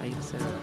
How you set it up?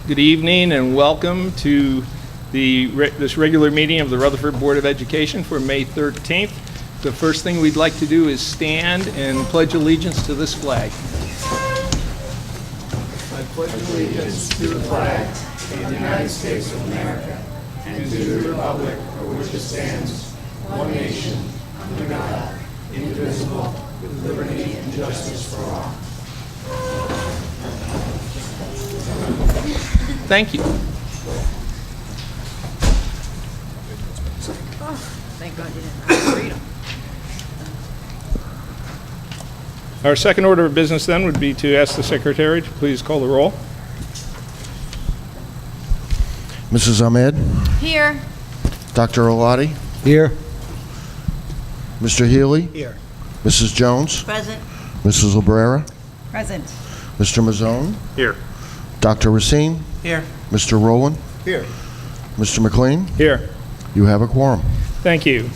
Good evening and welcome to this regular meeting of the Rutherford Board of Education for May 13th. The first thing we'd like to do is stand and pledge allegiance to this flag. I pledge allegiance to the flag of the United States of America and to the republic for which it stands, one nation, under God, indivisible, with liberty and justice for all. Thank you. Oh, thank God you didn't read them. Our second order of business then would be to ask the secretary to please call the roll. Mrs. Ahmed? Here. Dr. Olati? Here. Mr. Healy? Here. Mrs. Jones? Present. Mrs. Librera? Present. Mr. Mazzone? Here. Dr. Racine? Here. Mr. Rowland? Here. Mr. McLean? Here. You have a quorum. Thank you.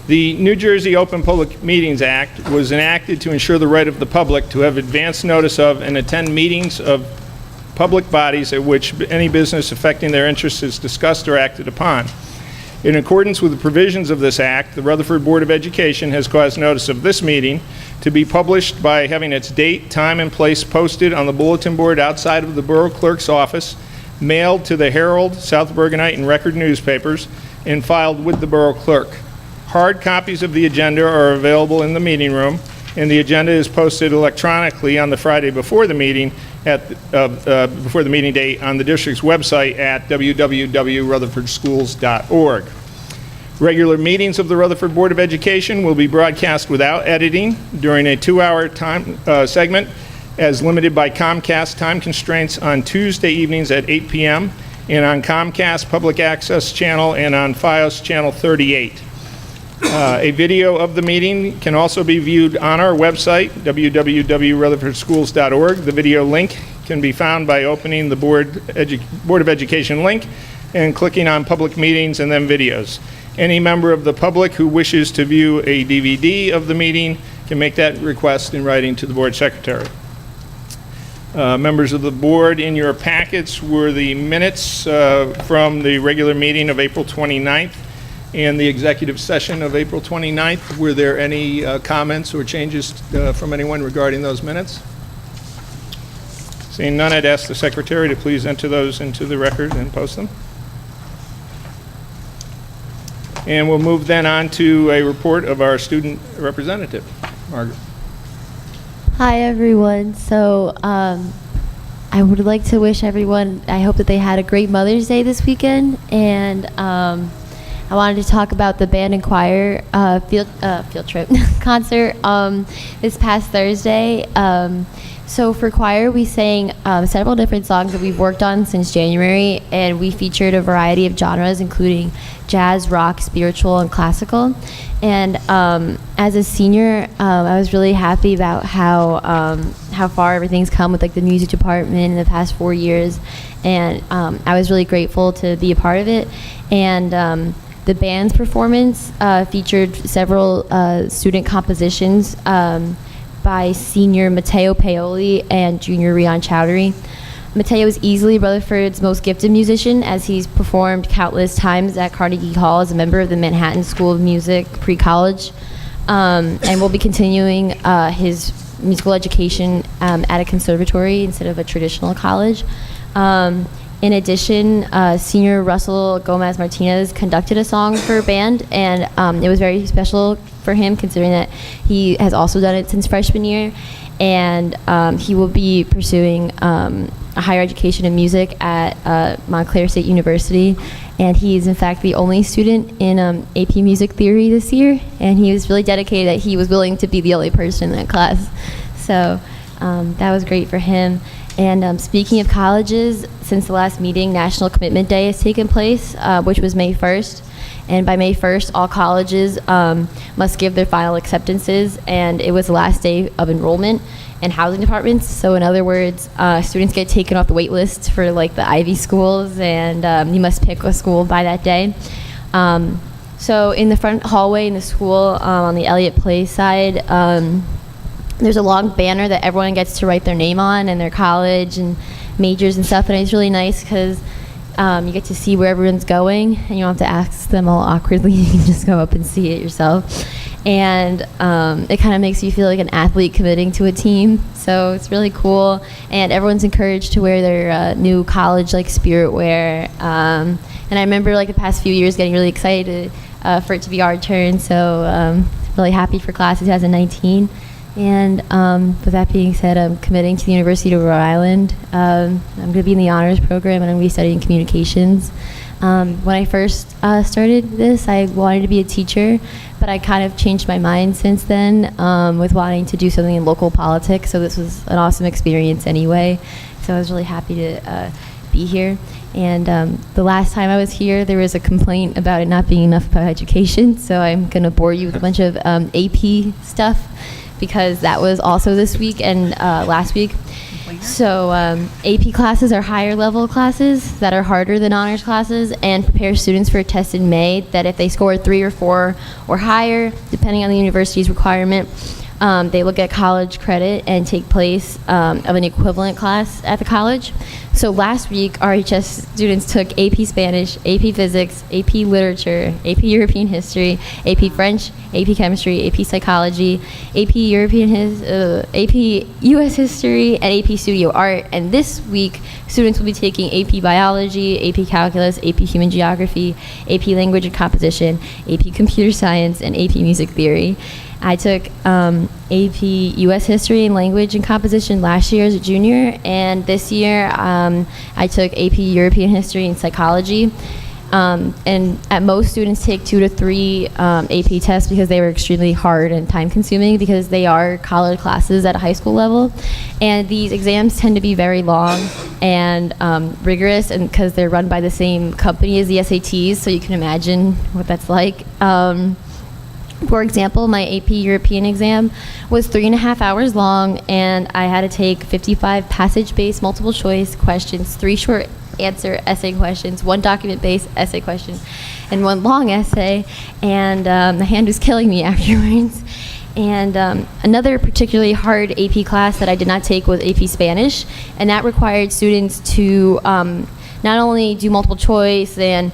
The New Jersey Open Public Meetings Act was enacted to ensure the right of the public to have advance notice of and attend meetings of public bodies at which any business affecting their interests is discussed or acted upon. In accordance with the provisions of this act, the Rutherford Board of Education has caused notice of this meeting to be published by having its date, time, and place posted on the bulletin board outside of the Borough Clerk's office, mailed to the Herald, South Bergenite, and Record newspapers, and filed with the Borough Clerk. Hard copies of the agenda are available in the meeting room, and the agenda is posted electronically on the Friday before the meeting before the meeting date on the district's website at www.rutherfordschools.org. Regular meetings of the Rutherford Board of Education will be broadcast without editing during a 2-hour time segment as limited by Comcast time constraints on Tuesday evenings at 8 p.m. and on Comcast Public Access Channel and on FiOS Channel 38. A video of the meeting can also be viewed on our website, www.rutherfordschools.org. The video link can be found by opening the Board of Education link and clicking on Public Meetings and then Videos. Any member of the public who wishes to view a DVD of the meeting can make that request in writing to the Board Secretary. Members of the Board, in your packets were the minutes from the regular meeting of April 29th and the executive session of April 29th. Were there any comments or changes from anyone regarding those minutes? Seeing none, I'd ask the Secretary to please enter those into the record and post them. And we'll move then on to a report of our student representative. Margaret. Hi, everyone. So I would like to wish everyone, I hope that they had a great Mother's Day this weekend. And I wanted to talk about the band and choir field trip concert this past Thursday. So for choir, we sang several different songs that we've worked on since January, and we featured a variety of genres, including jazz, rock, spiritual, and classical. And as a senior, I was really happy about how far everything's come with like the music department in the past 4 years, and I was really grateful to be a part of it. And the band's performance featured several student compositions by senior Matteo Paoli and junior Rian Chowdhury. Matteo is easily Rutherford's most gifted musician, as he's performed countless times at Carnegie Hall as a member of the Manhattan School of Music pre-college, and will be continuing his musical education at a conservatory instead of a traditional college. In addition, senior Russell Gomez Martinez conducted a song for band, and it was very special for him, considering that he has also done it since freshman year. And he will be pursuing a higher education in music at Montclair State University. And he is, in fact, the only student in AP Music Theory this year. And he was really dedicated that he was willing to be the only person in that class. So that was great for him. And speaking of colleges, since the last meeting, National Commitment Day has taken place, which was May 1st. And by May 1st, all colleges must give their final acceptances, and it was the last day of enrollment in housing departments. So in other words, students get taken off the wait list for like the Ivy schools, and you must pick a school by that day. So in the front hallway in the school, on the Elliott Place side, there's a long banner that everyone gets to write their name on and their college and majors and stuff, and it's really nice because you get to see where everyone's going, and you don't have to ask them all awkwardly. You can just go up and see it yourself. And it kind of makes you feel like an athlete committing to a team. So it's really cool. And everyone's encouraged to wear their new college-like spirit wear. And I remember like the past few years getting really excited for it to be our turn. So really happy for class of 2019. And with that being said, I'm committing to the University of Rhode Island. I'm going to be in the honors program, and I'm going to be studying communications. When I first started this, I wanted to be a teacher, but I kind of changed my mind since then with wanting to do something in local politics. So this was an awesome experience anyway. So I was really happy to be here. And the last time I was here, there was a complaint about it not being enough about education. So I'm going to bore you with a bunch of AP stuff, because that was also this week and last week. So AP classes are higher level classes that are harder than honors classes and prepare students for a test in May that if they score 3 or 4 or higher, depending on the university's requirement, they will get college credit and take place of an equivalent class at the college. So last week, RHS students took AP Spanish, AP Physics, AP Literature, AP European History, AP French, AP Chemistry, AP Psychology, AP US History, and AP Studio Art. And this week, students will be taking AP Biology, AP Calculus, AP Human Geography, AP Language and Composition, AP Computer Science, and AP Music Theory. I took AP US History and Language and Composition last year as a junior, and this year I took AP European History and Psychology. And at most, students take 2 to 3 AP tests because they were extremely hard and time-consuming because they are college classes at a high school level. And these exams tend to be very long and rigorous, and because they're run by the same company as the SATs, so you can imagine what that's like. For example, my AP European exam was 3.5 hours long, and I had to take 55 passage-based multiple choice questions, 3 short answer essay questions, 1 document-based essay question, and 1 long essay, and the hand was killing me afterwards. And another particularly hard AP class that I did not take was AP Spanish, and that required students to not only do multiple choice and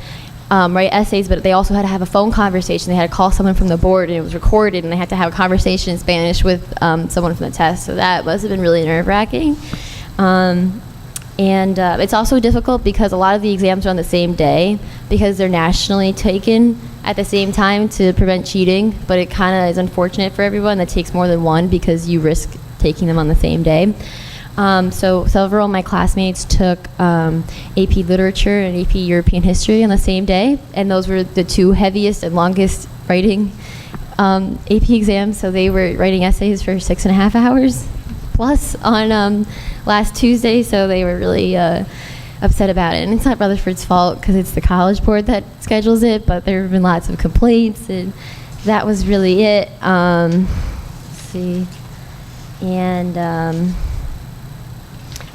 write essays, but they also had to have a phone conversation. They had to call someone from the board, and it was recorded, and they had to have a conversation in Spanish with someone from the test. So that must have been really nerve-wracking. And it's also difficult because a lot of the exams are on the same day because they're nationally taken at the same time to prevent cheating, but it kind of is unfortunate for everyone that takes more than one because you risk taking them on the same day. So several of my classmates took AP Literature and AP European History on the same day, and those were the 2 heaviest and longest writing AP exams, so they were writing essays for 6.5 hours plus on last Tuesday, so they were really upset about it. And it's not Rutherford's fault because it's the College Board that schedules it, but there have been lots of complaints, and that was really it. Let's see. And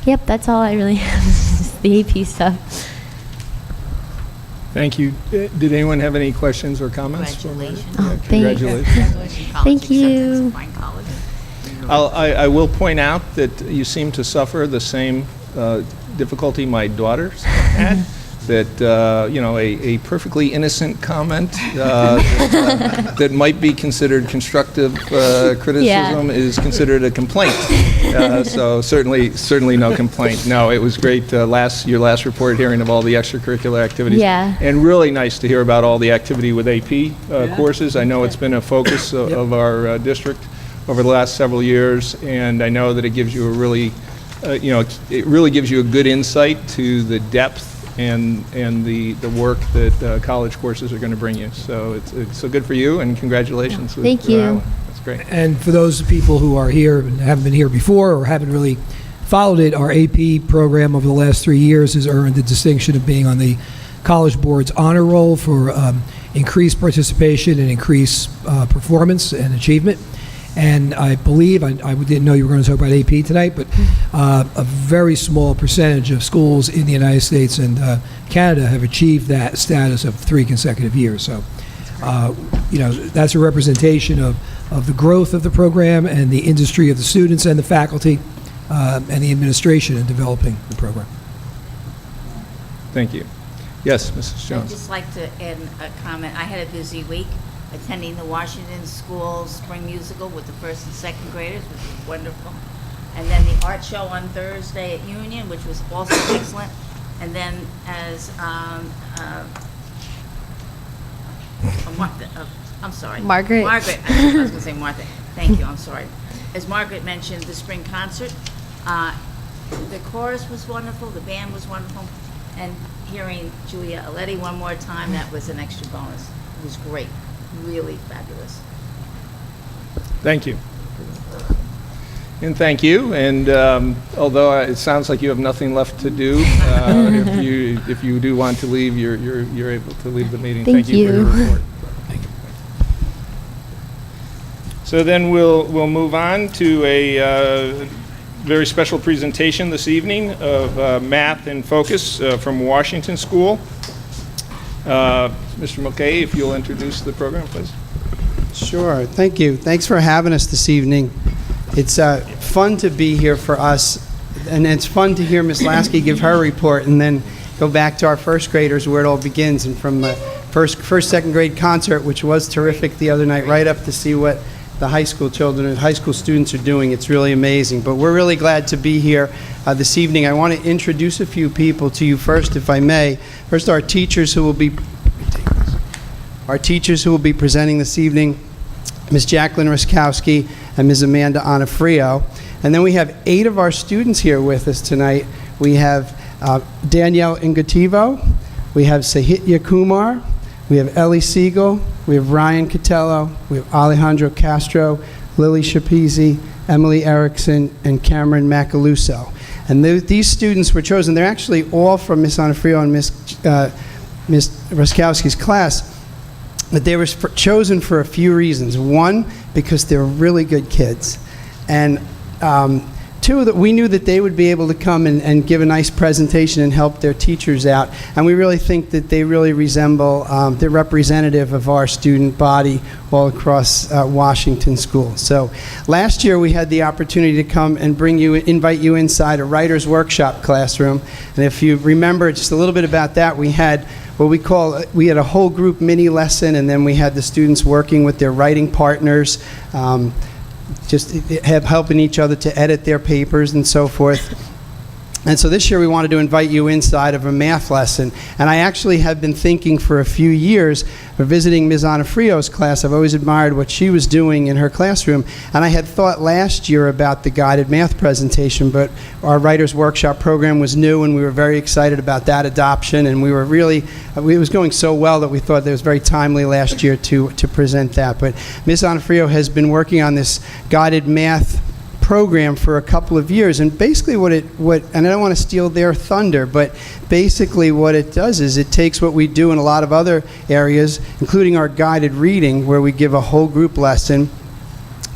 yep, that's all I really have, just the AP stuff. Thank you. Did anyone have any questions or comments? Congratulations. Oh, thank you. Congratulations. Congratulations, college Thank you. acceptance, fine college. I will point out that you seem to suffer the same difficulty my daughters had. That a perfectly innocent comment that might be considered constructive criticism is considered a complaint. So certainly no complaint. No, it was great. Your last report hearing of all the extracurricular activities. Yeah. And really nice to hear about all the activity with AP courses. I know it's been a focus of our district over the last several years, and I know that it gives you a really, it really gives you a good insight to the depth and the work that college courses are going to bring you. So it's so good for you, and congratulations. Thank with you. Rhode Island. That's That's great. And for those people who are here and haven't been here before or haven't really followed it, our AP program over the last 3 years has earned the distinction of being on the College Board's honor roll for increased participation and increased performance and achievement. And I believe, I didn't know you were going to talk about AP tonight, but a very small percentage of schools in the United States and Canada have achieved that status of 3 consecutive years. So, that's a representation of the growth of the program and the industry of the students and the faculty and the administration in developing the program. Thank you. Yes, Mrs. I'd Jones. just like to add a comment. I had a busy week attending the Washington School Spring Musical with the first and second graders, which was wonderful. And then the art show on Thursday at Union, which was also excellent. And then as, I'm sorry. Margaret. Margaret, I was going to say Martha. Thank you, I'm sorry. As Margaret mentioned, the spring concert, the chorus was wonderful, the band was wonderful, and hearing Julia Aletti one more time, that was an extra bonus. It was great, really fabulous. Thank you. And thank you. And although it sounds like you have nothing left to do, if you do want to leave, you're able to leave the meeting. Thank you for your you. report. So then we'll move on to a very special presentation this evening of Math in Focus from Washington School. Mr. Mulcahy, if you'll introduce the program, please. Sure. Thank you. Thanks for having us this evening. It's fun to be here for us, and it's fun to hear Ms. Lasky give her report and then go back to our first graders where it all begins, and from the first second grade concert, which was terrific the other night, right up to see what the high school children and high school students are doing. It's really amazing. But we're really glad to be here this evening. I want to introduce a few people to you first, if I may. First, our teachers who will be presenting this evening, Ms. Jacqueline Ruskowski and Ms. Amanda Onofrio. And then we have 8 of our students here with us tonight. We have Danielle Ingativo, we have Sahitya Kumar, we have Ellie Siegel, we have Ryan Catello, we have Alejandro Castro, Lily Shapisi, Emily Erickson, and Cameron Macaluso. And these students were chosen. They're actually all from Ms. Onofrio and Ms. Ruskowski's class. But they were chosen for a few reasons. One, because they're really good kids. And 2, that we knew that they would be able to come and give a nice presentation and help their teachers out. And we really think that they really resemble, they're representative of our student body all across Washington School. So last year we had the opportunity to come and invite you inside a writer's workshop classroom. And if you remember just a little bit about that, we had we had a whole group mini lesson, and then we had the students working with their writing partners, just helping each other to edit their papers and so forth. And so this year we wanted to invite you inside of a math lesson. And I actually have been thinking for a few years of visiting Ms. Onofrio's class. I've always admired what she was doing in her classroom. And I had thought last year about the guided math presentation, but our Writers Workshop program was new, and we were very excited about that adoption. And we were really, it was going so well that we thought that it was very timely last year to present that. But Ms. Onofrio has been working on this guided math program for a couple of years, and basically and I don't want to steal their thunder, but basically what it does is it takes what we do in a lot of other areas, including our guided reading, where we give a whole group lesson,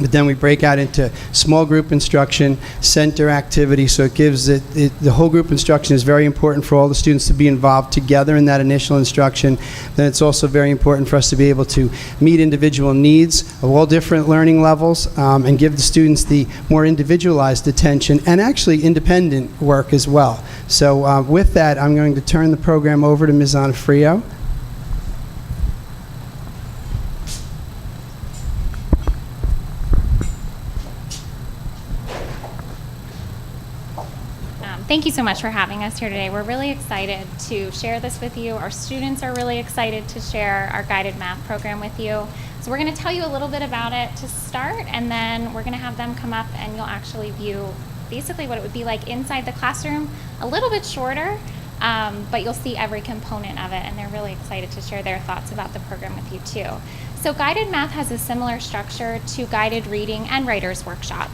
but then we break out into small group instruction, center activity, so it gives the whole group instruction is very important for all the students to be involved together in that initial instruction. Then it's also very important for us to be able to meet individual needs of all different learning levels, and give the students the more individualized attention and actually independent work as well. So with that, I'm going to turn the program over to Ms. Onofrio. Thank you so much for having us here today. We're really excited to share this with you. Our students are really excited to share our guided math program with you. So we're going to tell you a little bit about it to start, and then we're going to have them come up and you'll actually view basically what it would be like inside the classroom, a little bit shorter, but you'll see every component of it, and they're really excited to share their thoughts about the program with you too. So guided math has a similar structure to guided reading and writer's workshop.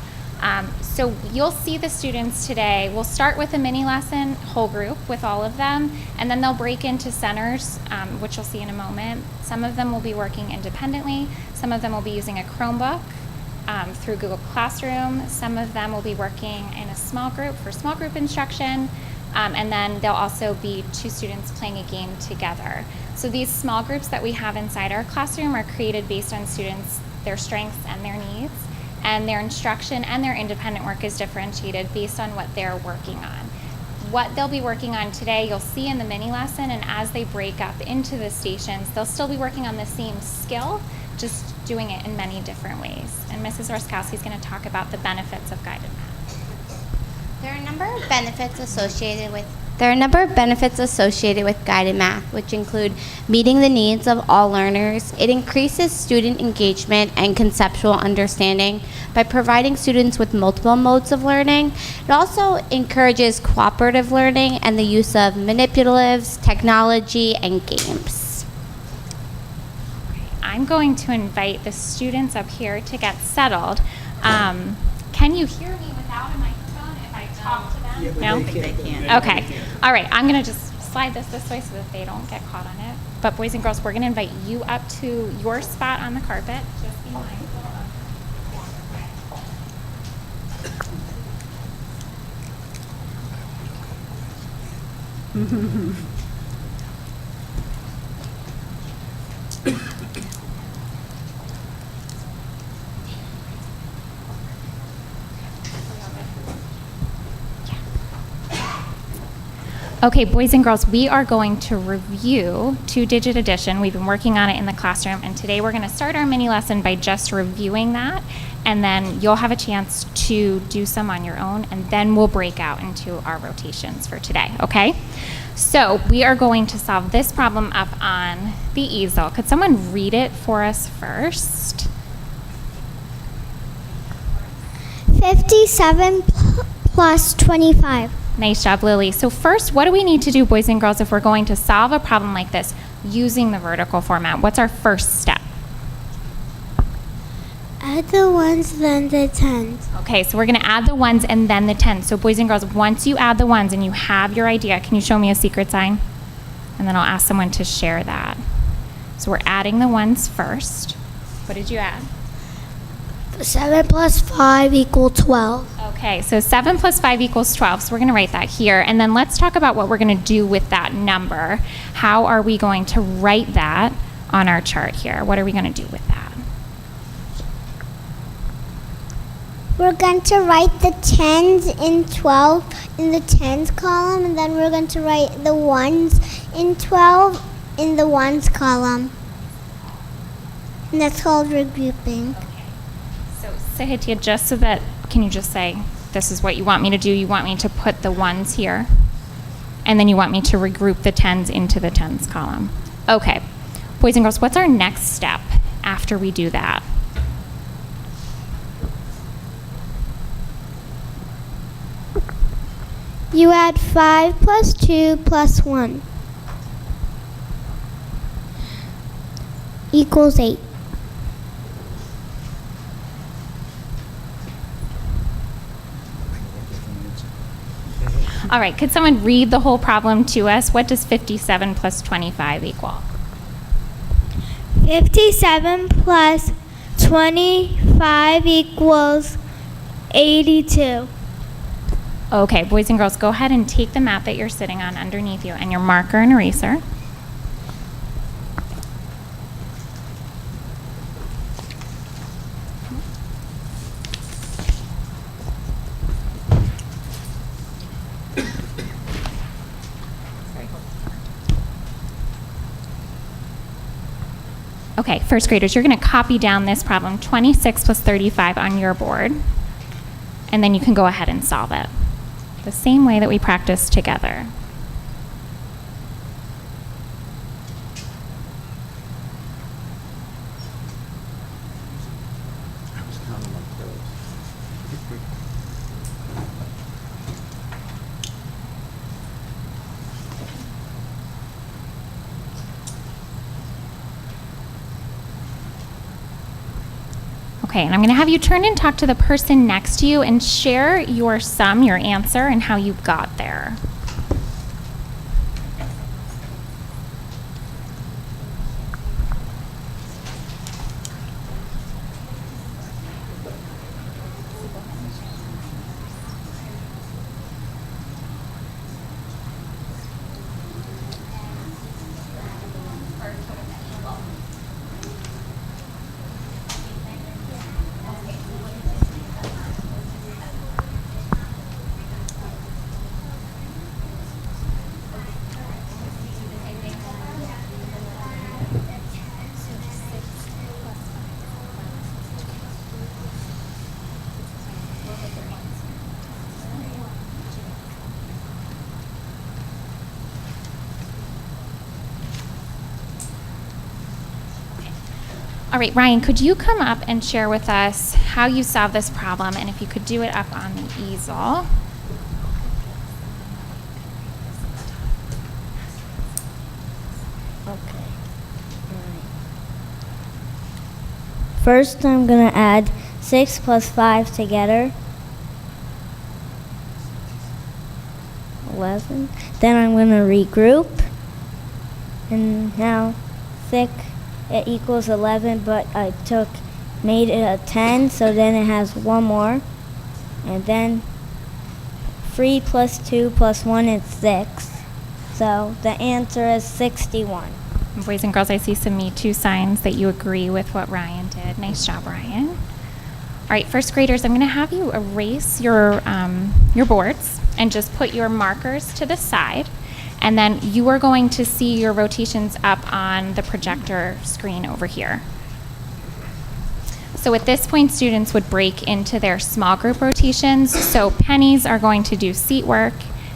So you'll see the students today. We'll start with a mini lesson, whole group with all of them, and then they'll break into centers, which you'll see in a moment. Some of them will be working independently. Some of them will be using a Chromebook through Google Classroom. Some of them will be working in a small group for small group instruction. And then there'll also be 2 students playing a game together. So these small groups that we have inside our classroom are created based on students, their strengths and their needs. And their instruction and their independent work is differentiated based on what they're working on. What they'll be working on today, you'll see in the mini lesson, and as they break up into the stations, they'll still be working on the same skill, just doing it in many different ways. And Mrs. Roskowski is going to talk about the benefits of guided math. There are a number of benefits associated with guided math, which include meeting the needs of all learners. It increases student engagement and conceptual understanding by providing students with multiple modes of learning. It also encourages cooperative learning and the use of manipulatives, technology, and games. I'm going to invite the students up here to get settled. Can you hear me without a microphone if I talk to them? No? I think they can. Okay. All right. I'm going to just slide this way so that they don't get caught on it. But boys and girls, we're going to invite you up to your spot on the carpet. Just be mindful of Okay, boys and girls, we are going to review 2-digit addition. We've been working on it in the classroom, and today we're going to start our mini lesson by just reviewing that, and then you'll have a chance to do some on your own, and then we'll break out into our rotations for today, okay? So we are going to solve this problem up on the easel. Could someone read it for us first? 57 plus 25. Nice job, Lily. So first, what do we need to do, boys and girls, if we're going to solve a problem like this using the vertical format? What's our first step? Add the ones, then the tens. Okay, so we're going to add the ones and then the tens. So boys and girls, once you add the ones and you have your idea, can you show me a secret sign? And then I'll ask someone to share that. So we're adding the ones first. What did you add? 7 plus 5 equals 12. Okay, so 7 plus 5 equals 12. So we're going to write that here. And then let's talk about what we're going to do with that number. How are we going to write that on our chart here? What are we going to do with that? We're going to write the tens in 12 in the tens column, and then we're going to write the ones in 12 in the ones column. And that's called regrouping. So Sahitia, just so that, can you just say, this is what you want me to do? You want me to put the ones here, and then you want me to regroup the tens into the tens column. Okay. Boys and girls, what's our next step after we do that? You add 5 plus 2 plus 1 equals 8. All right, could someone read the whole problem to us? What does 57 plus 25 equal? 57 plus 25 equals 82. Okay, boys and girls, go ahead and take the map that you're sitting on underneath you and your marker and eraser. Okay, first graders, you're going to copy down this problem, 26 plus 35, on your board, and then you can go ahead and solve it the same way that we practiced together. Okay, and I'm going to have you turn and talk to the person next to you and share your sum, your answer, and how you got there. All right, Ryan, could you come up and share with us how you solved this problem, and if you could do it up on the easel? Okay. First, I'm going to add 6 plus 5 together. 11. Then I'm going to regroup. And now 6, it equals 11, but I made it a 10, so then it has one more. And then 3 plus 2 plus 1 is 6. So the answer is 61. Boys and girls, I see some Me Too signs that you agree with what Ryan did. Nice job, Ryan. All right, first graders, I'm going to have you erase your boards and just put your markers to the side. And then you are going to see your rotations up on the projector screen over here. So at this point, students would break into their small group rotations. So pennies are going to do seat work.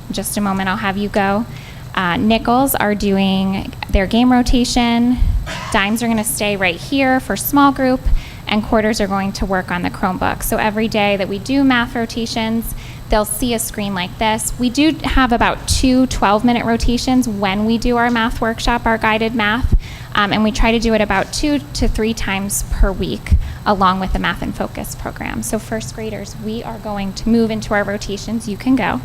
In just a moment, I'll have you go. Nickels are doing their game rotation. Dimes are going to stay right here for small group. And quarters are going to work on the Chromebook. So every day that we do math rotations, they'll see a screen like this. We do have about 2 12-minute rotations when we do our math workshop, our guided math, and we try to do it about 2 to 3 times per week along with the Math and Focus program. So first graders, we are going to move into our rotations. You can go.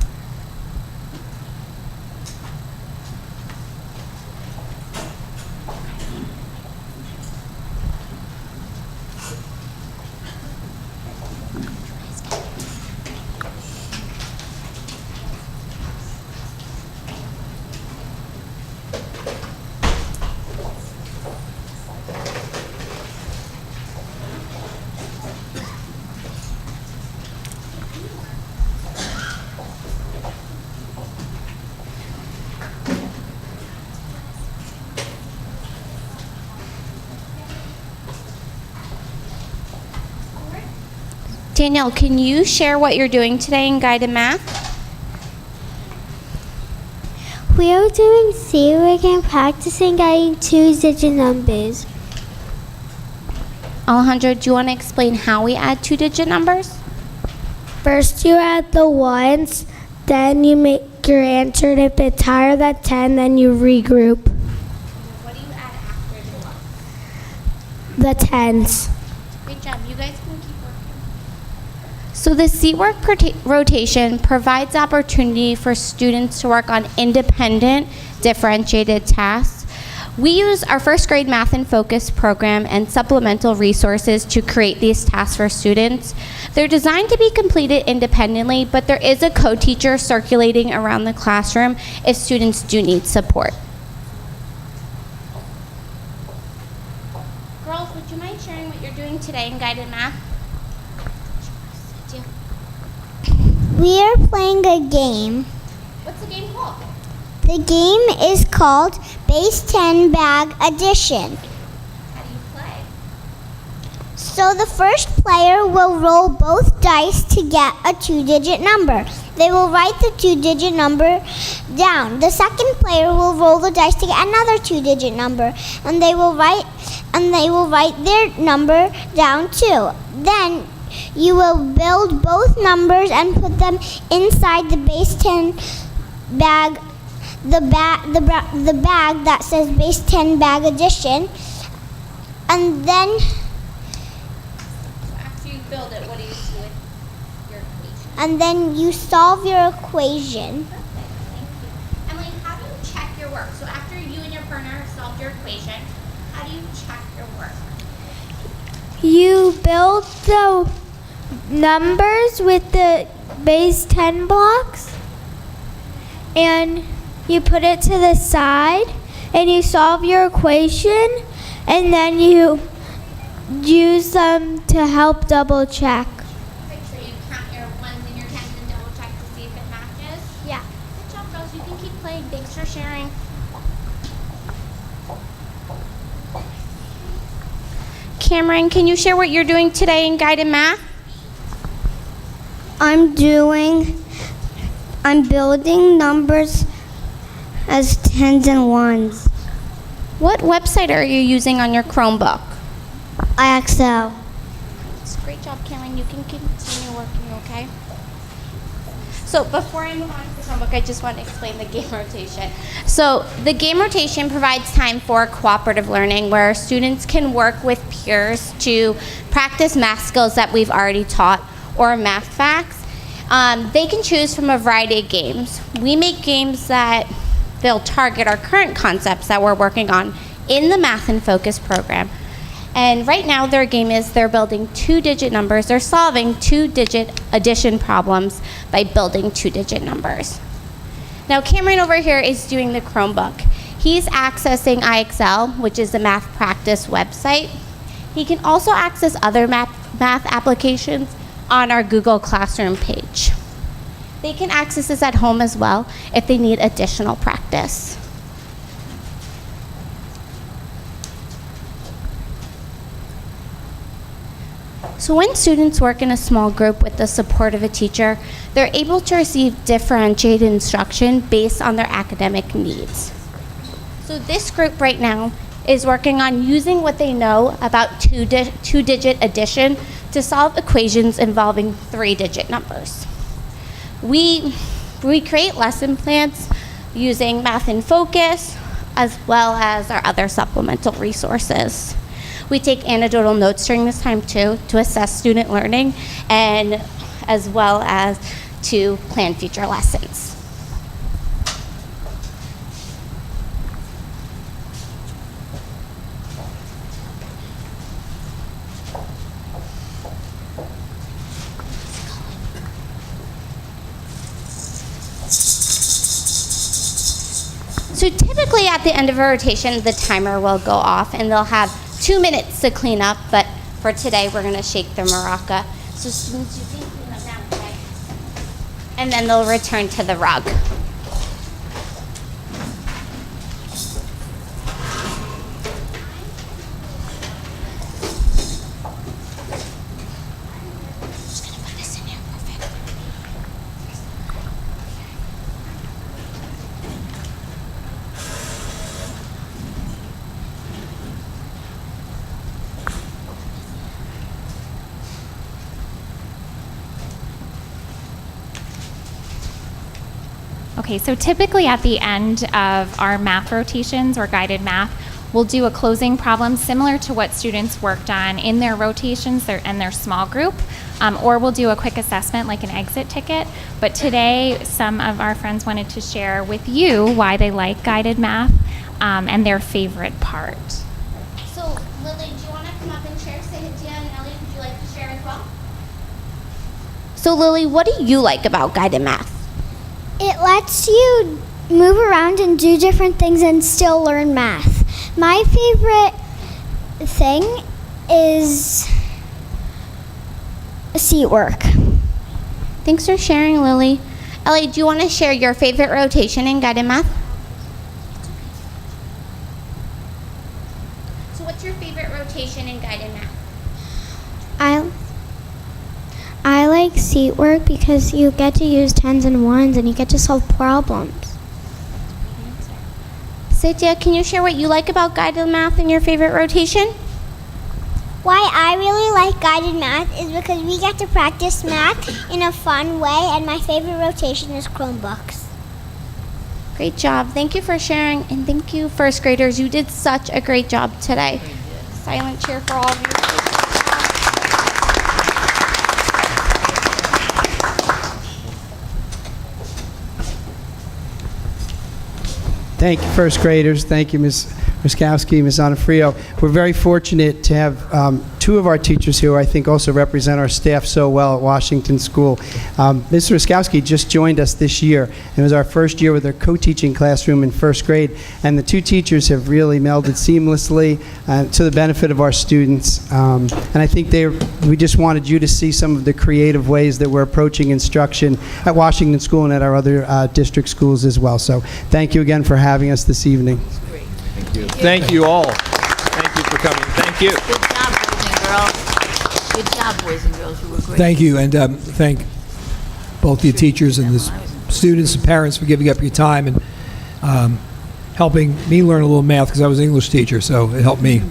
Danielle, can you share what you're doing today in guided math? We are doing C-work and practicing getting 2-digit numbers. Alejandro, do you want to explain how we add 2-digit numbers? First you add the ones, then you make your answer. If it's higher than 10, then you regroup. What do you add after the 1? The tens. Great job. You guys can keep working. So the C-work rotation provides opportunity for students to work on independent, differentiated tasks. We use our first grade Math and Focus program and supplemental resources to create these tasks for students. They're designed to be completed independently, but there is a co-teacher circulating around the classroom if students do need support. Girls, would you mind sharing what you're doing today in guided math? We are playing a game. What's the game called? The game is called Base 10 Bag Addition. How do you play? So the first player will roll both dice to get a 2-digit number. They will write the 2-digit number down. The second player will roll the dice to get another 2-digit number, and they will write their number down too. Then you will build both numbers and put them inside the base 10 bag, the bag that says base 10 bag addition. And then and then you solve your equation. Emily, how do you check your work? So after you and your partner have solved your equation, how do you check your work? You build the numbers with the base 10 blocks, and you put it to the side, and you solve your equation, and then you use them to help double check. Make sure you count your ones and your tens and double check to see if it matches. Yeah. Good job, girls. You can keep playing. Thanks for sharing. Cameron, can you share what you're doing today in guided math? I'm building numbers as 10s and 1s. What website are you using on your Chromebook? IXL. Great job, Cameron. You can continue working, okay? So before I move on to the Chromebook, I just want to explain the game rotation. So the game rotation provides time for cooperative learning where students can work with peers to practice math skills that we've already taught or math facts. They can choose from a variety of games. We make games that they'll target our current concepts that we're working on in the Math in Focus program. And right now their game is they're building 2-digit numbers. They're solving 2-digit addition problems by building 2-digit numbers. Now Cameron over here is doing the Chromebook. He's accessing IXL, which is the math practice website. He can also access other math applications on our Google Classroom page. They can access this at home as well if they need additional practice. So when students work in a small group with the support of a teacher, they're able to receive differentiated instruction based on their academic needs. So this group right now is working on using what they know about two-digit addition to solve equations involving 3-digit numbers. We create lesson plans using Math in Focus as well as our other supplemental resources. We take anecdotal notes during this time too to assess student learning and as well as to plan future lessons. So typically at the end of a rotation, the timer will go off and they'll have 2 minutes to clean up, but for today, we're gonna shake their maraca. So students, you can clean up now, okay? And then they'll return to the rug. Just gonna put this in here, perfect. Okay, so typically at the end of our math rotations or guided math, we'll do a closing problem similar to what students worked on in their rotations and their small group, or we'll do a quick assessment like an exit ticket. But today, some of our friends wanted to share with you why they like guided math and their favorite part. So, Lily, do you want to come up and share? Sahitya and Ellie, would you like to share as well? So, Lily, what do you like about guided math? It lets you move around and do different things and still learn math. My favorite thing is seat work. Thanks for sharing, Lily. Ellie, do you want to share your favorite rotation in guided math? So what's your favorite rotation in guided math? I like seat work because you get to use 10s and 1s and you get to solve problems. Sahitya, can you share what you like about guided math in your favorite rotation? Why I really like guided math is because we get to practice math in a fun way, and my favorite rotation is Chromebooks. Great job. Thank you for sharing, and thank you, first graders. You did such a great job today. Silent cheer for all of you. Thank you, first graders. Thank you, Ms. Ruskowski, Ms. Onofrio. We're very fortunate to have two of our teachers who I think also represent our staff so well at Washington School. Ms. Ruskowski just joined us this year. It was our first year with her co-teaching classroom in first grade, and the two teachers have really melded seamlessly to the benefit of our students. And I think we just wanted you to see some of the creative ways that we're approaching instruction at Washington School and at our other district schools as well. So thank you again for having us this evening. Thank you all. Thank you for coming. Thank you. Good job, boys and girls. Good job, boys and girls. You were great. Thank you, and thank both the teachers and the students and parents for giving up your time and helping me learn a little math, because I was an English teacher, so it helped me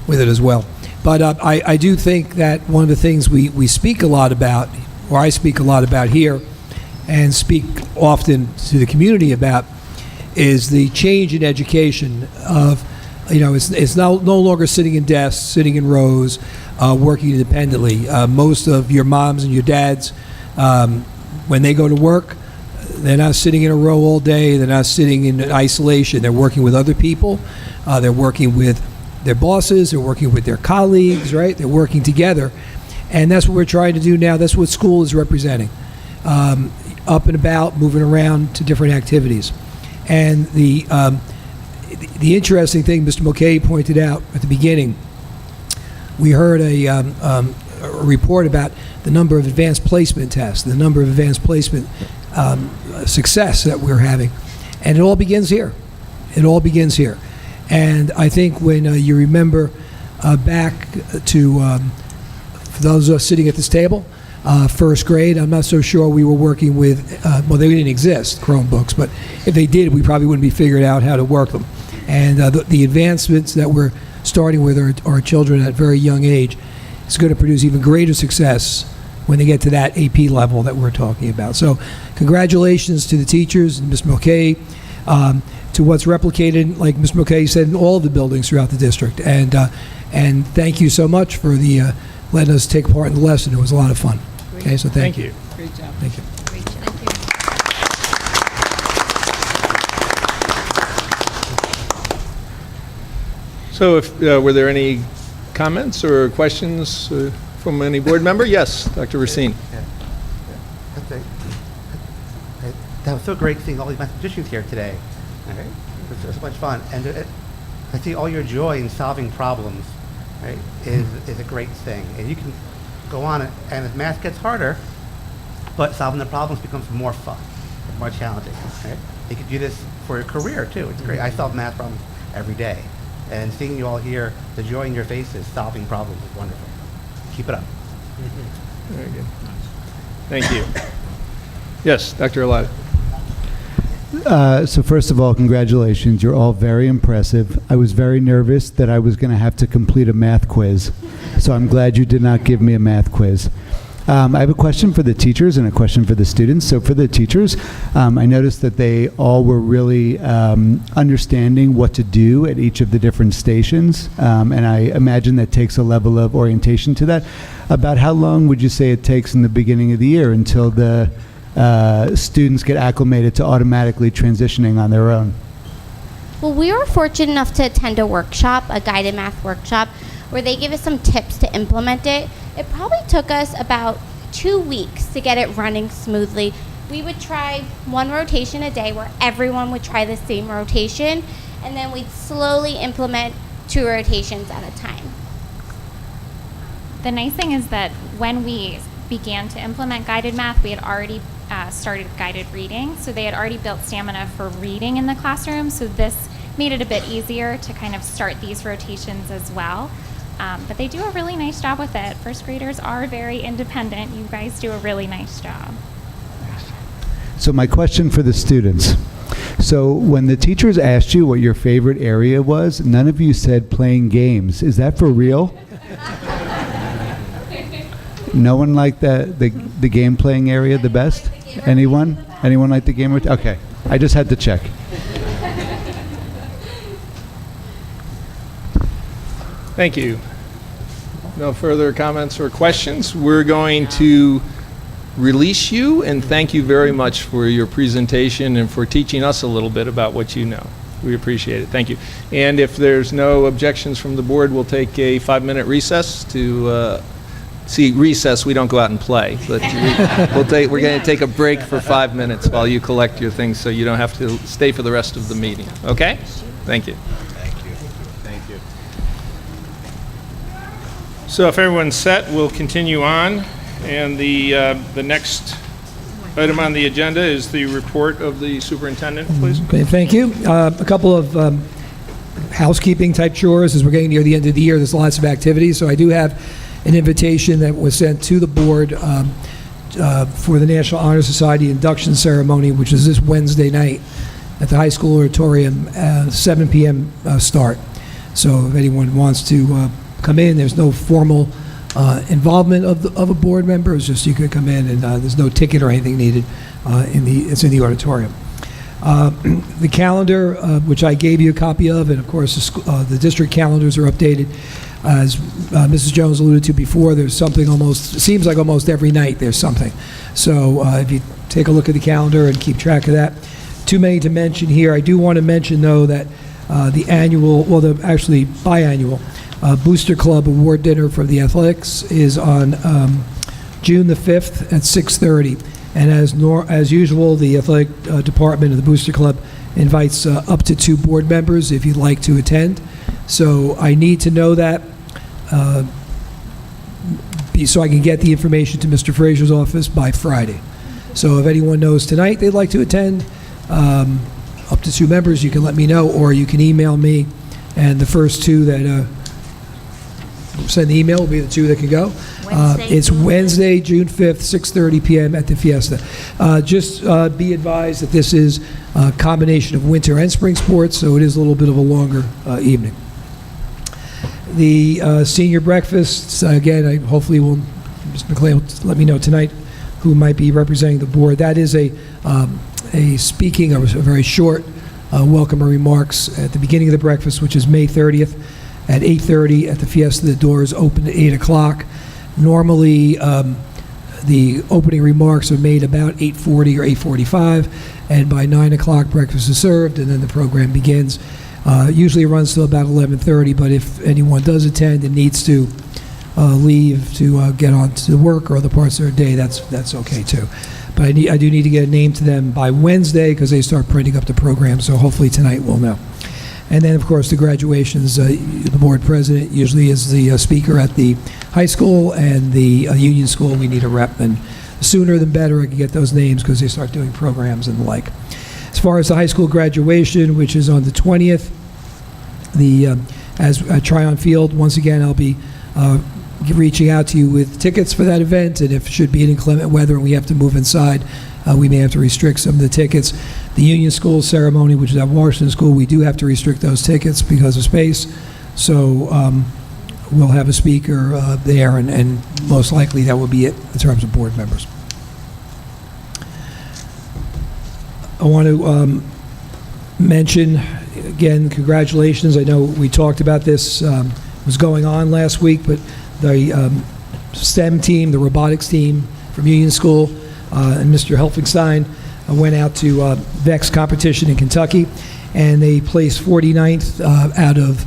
with it as well. But I do think that one of the things we speak a lot about, or I speak a lot about here, and speak often to the community about, is the change in education of, it's no longer sitting in desks, sitting in rows, working independently. Most of your moms and your dads, when they go to work, they're not sitting in a row all day. They're not sitting in isolation. They're working with other people. They're working with their bosses. They're working with their colleagues, right? They're working together. And that's what we're trying to do now. That's what school is representing. Up and about, moving around to different activities. And the interesting thing Mr. Mulcahy pointed out at the beginning, we heard a report about the number of advanced placement tests, the number of advanced placement success that we're having. And it all begins here. It all begins here. And I think when you remember back to, for those of us sitting at this table, first grade, I'm not so sure we were working with, well, they didn't exist, Chromebooks, but if they did, we probably wouldn't be figured out how to work them. And the advancements that we're starting with our children at a very young age is going to produce even greater success when they get to that AP level that we're talking about. So congratulations to the teachers and Ms. Mulcahy, to what's replicated, like Ms. Mulcahy said, in all of the buildings throughout the district. And thank you so much for letting us take part in the lesson. It was a lot of fun. Okay, so thank you. Great job. Thank you. Great job. Thank you. So if, were there any comments or questions from any board member? Yes, Dr. Racine. That was so great seeing all these mathematicians here today. Right? It was so much fun. And I see all your joy in solving problems, right, is a great thing. And you can go on, and as math gets harder, but solving the problems becomes more fun, more challenging. Right? You could do this for your career, too. It's great. I solve math problems every day. And seeing you all here, the joy in your faces solving problems is wonderful. Keep it up. Very good. Thank you. Yes, Dr. Alada. So first of all, congratulations. You're all very impressive. I was very nervous that I was going to have to complete a math quiz. So I'm glad you did not give me a math quiz. I have a question for the teachers and a question for the students. So for the teachers, I noticed that they all were really understanding what to do at each of the different stations. And I imagine that takes a level of orientation to that. About how long would you say it takes in the beginning of the year until the students get acclimated to automatically transitioning on their own? Well, we were fortunate enough to attend a workshop, a guided math workshop, where they gave us some tips to implement it. It probably took us about 2 weeks to get it running smoothly. We would try one rotation a day where everyone would try the same rotation, and then we'd slowly implement 2 rotations at a time. The nice thing is that when we began to implement guided math, we had already started guided reading, so they had already built stamina for reading in the classroom, so this made it a bit easier to kind of start these rotations as well. But they do a really nice job with it. First graders are very independent. You guys do a really nice job. So my question for the students. So when the teachers asked you what your favorite area was, none of you said playing games. Is that for real? No one liked the game playing area the best? Anyone? Anyone like the game? Okay. I just had to check. Thank you. No further comments or questions. We're going to release you and thank you very much for your presentation and for teaching us a little bit about what you know. We appreciate it. Thank you. And if there's no objections from the board, we'll take a 5-minute recess to recess. We don't go out and play, but we're going to take a break for 5 minutes while you collect your things, so you don't have to stay for the rest of the meeting. Okay? Thank you. Thank you. So if everyone's set, we'll continue on, and the next item on the agenda is the report of the superintendent, please. Okay, thank you. A couple of housekeeping type chores as we're getting near the end of the year. There's lots of activities, so I do have an invitation that was sent to the board for the National Honor Society induction ceremony, which is this Wednesday night at the high school auditorium, 7 p.m. Start. So if anyone wants to come in, there's no formal involvement of a board member. It's just you could come in, and there's no ticket or anything needed. It's in the auditorium. The calendar, which I gave you a copy of, and of course the district calendars are updated. As Mrs. Jones alluded to before, there's something it seems like almost every night there's something. So if you take a look at the calendar and keep track of that. Too many to mention here. I do want to mention, though, that the biannual Booster Club Award Dinner for the Athletics is on June the 5th at 6:30. And as usual, the athletic department of the Booster Club invites up to 2 board members if you'd like to attend. So I need to know that so I can get the information to Mr. Frazier's office by Friday. So if anyone knows tonight they'd like to attend, up to 2 members, you can let me know, or you can email me, and the first 2 that send the email will be the 2 that can go. It's Wednesday, June 5th, 6:30 p.m. at the Fiesta. Just be advised that this is a combination of winter and spring sports, so it is a little bit of a longer evening. The senior breakfast, again, hopefully Mr. McLean will let me know tonight who might be representing the board. That is a speaking, a very short welcome remarks at the beginning of the breakfast, which is May 30th at 8:30 at the Fiesta. The doors open at 8 o'clock. Normally, the opening remarks are made about 8:40 or 8:45, and by 9 o'clock breakfast is served, and then the program begins. Usually it runs till about 11:30, but if anyone does attend and needs to leave to get on to work or other parts of their day, that's okay too. But I do need to get a name to them by Wednesday because they start printing up the program, so hopefully tonight we'll know. And then, of course, the graduations, the board president usually is the speaker at the high school, and the union school, we need a rep, and sooner than better I can get those names because they start doing programs and the like. As far as the high school graduation, which is on the 20th, as at Tryon Field, once again, I'll be reaching out to you with tickets for that event, and if it should be in inclement weather and we have to move inside, we may have to restrict some of the tickets. The Union School ceremony, which is at Washington School, we do have to restrict those tickets because of space. So we'll have a speaker there, and most likely that will be it in terms of board members. I want to mention, again, congratulations. I know we talked about this, was going on last week, but the STEM team, the robotics team from Union School, and Mr. Helfingstein went out to VEX competition in Kentucky, and they placed 49th out of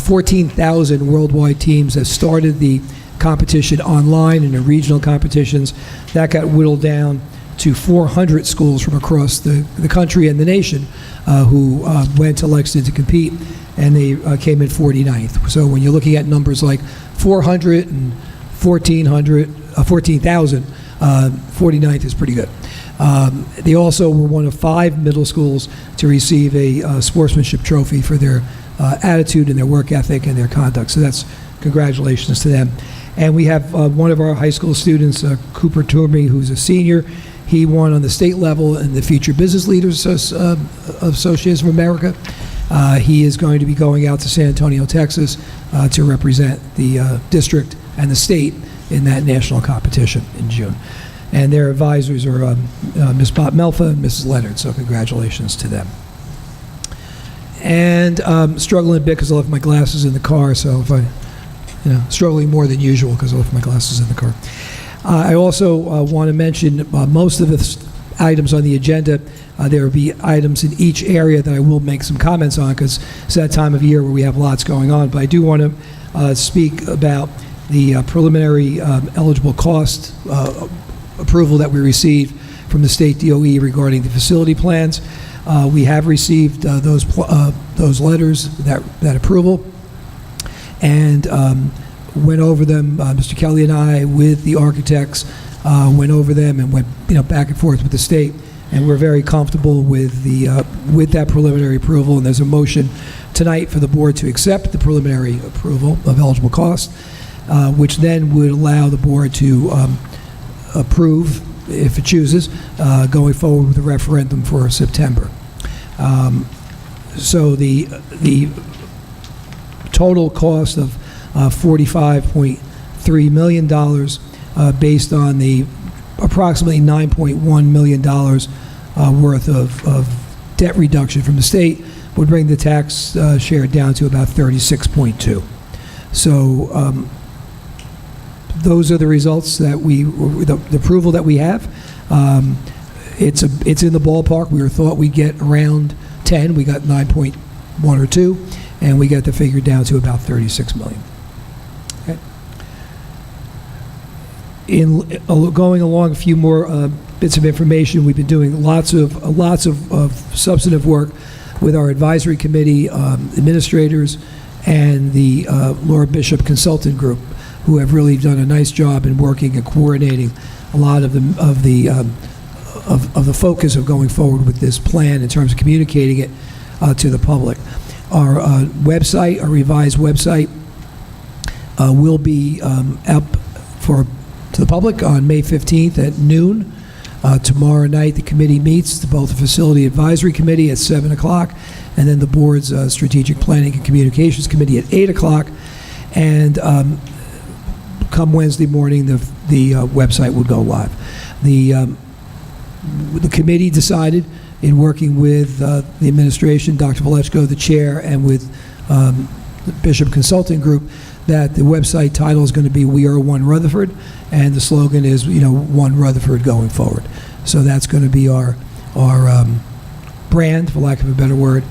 14,000 worldwide teams that started the competition online and in regional competitions. That got whittled down to 400 schools from across the country and the nation who went to Lexington to compete, and they came in 49th. So when you're looking at numbers like 400 and 14,000, 49th is pretty good. They also were one of 5 middle schools to receive a sportsmanship trophy for their attitude and their work ethic and their conduct. So that's congratulations to them. And we have one of our high school students, Cooper Toomey, who's a senior. He won on the state level in the Future Business Leaders Association of America. He is going to be going out to San Antonio, Texas, to represent the district and the state in that national competition in June. And their advisors are Ms. Bob Melfa and Mrs. Leonard, so congratulations to them. And struggling a bit because I left my glasses in the car, so if struggling more than usual because I left my glasses in the car. I also want to mention most of the items on the agenda. There will be items in each area that I will make some comments on because it's that time of year where we have lots going on. But I do want to speak about the preliminary eligible cost approval that we received from the state DOE regarding the facility plans. We have received those letters, that approval, and went over them. Mr. Kelly and I, with the architects, went over them and went back and forth with the state, and we're very comfortable with that preliminary approval. And there's a motion tonight for the board to accept the preliminary approval of eligible cost, which then would allow the board to approve, if it chooses, going forward with the referendum for September. So the total cost of $45.3 million based on the approximately $9.1 million worth of debt reduction from the state would bring the tax share down to about 36.2. So those are the results that the approval that we have. It's in the ballpark. We thought we'd get around 10. We got 9.1 or 2, and we got the figure down to about 36 million. Okay. In going along, a few more bits of information. We've been doing lots of substantive work with our advisory committee, administrators, and the Laura Bishop Consultant Group, who have really done a nice job in working and coordinating a lot of the focus of going forward with this plan in terms of communicating it to the public. Our website, our revised website, will be up to the public on May 15th at noon. Tomorrow night, the committee meets, both the Facility Advisory Committee at 7 o'clock, and then the board's Strategic Planning and Communications Committee at 8 o'clock. And come Wednesday morning, the website will go live. The committee decided, in working with the administration, Dr. Valechko, the chair, and with the Bishop Consulting Group, that the website title is going to be "We Are One Rutherford," and the slogan is, "One Rutherford going forward." So that's going to be our brand, for lack of a better word,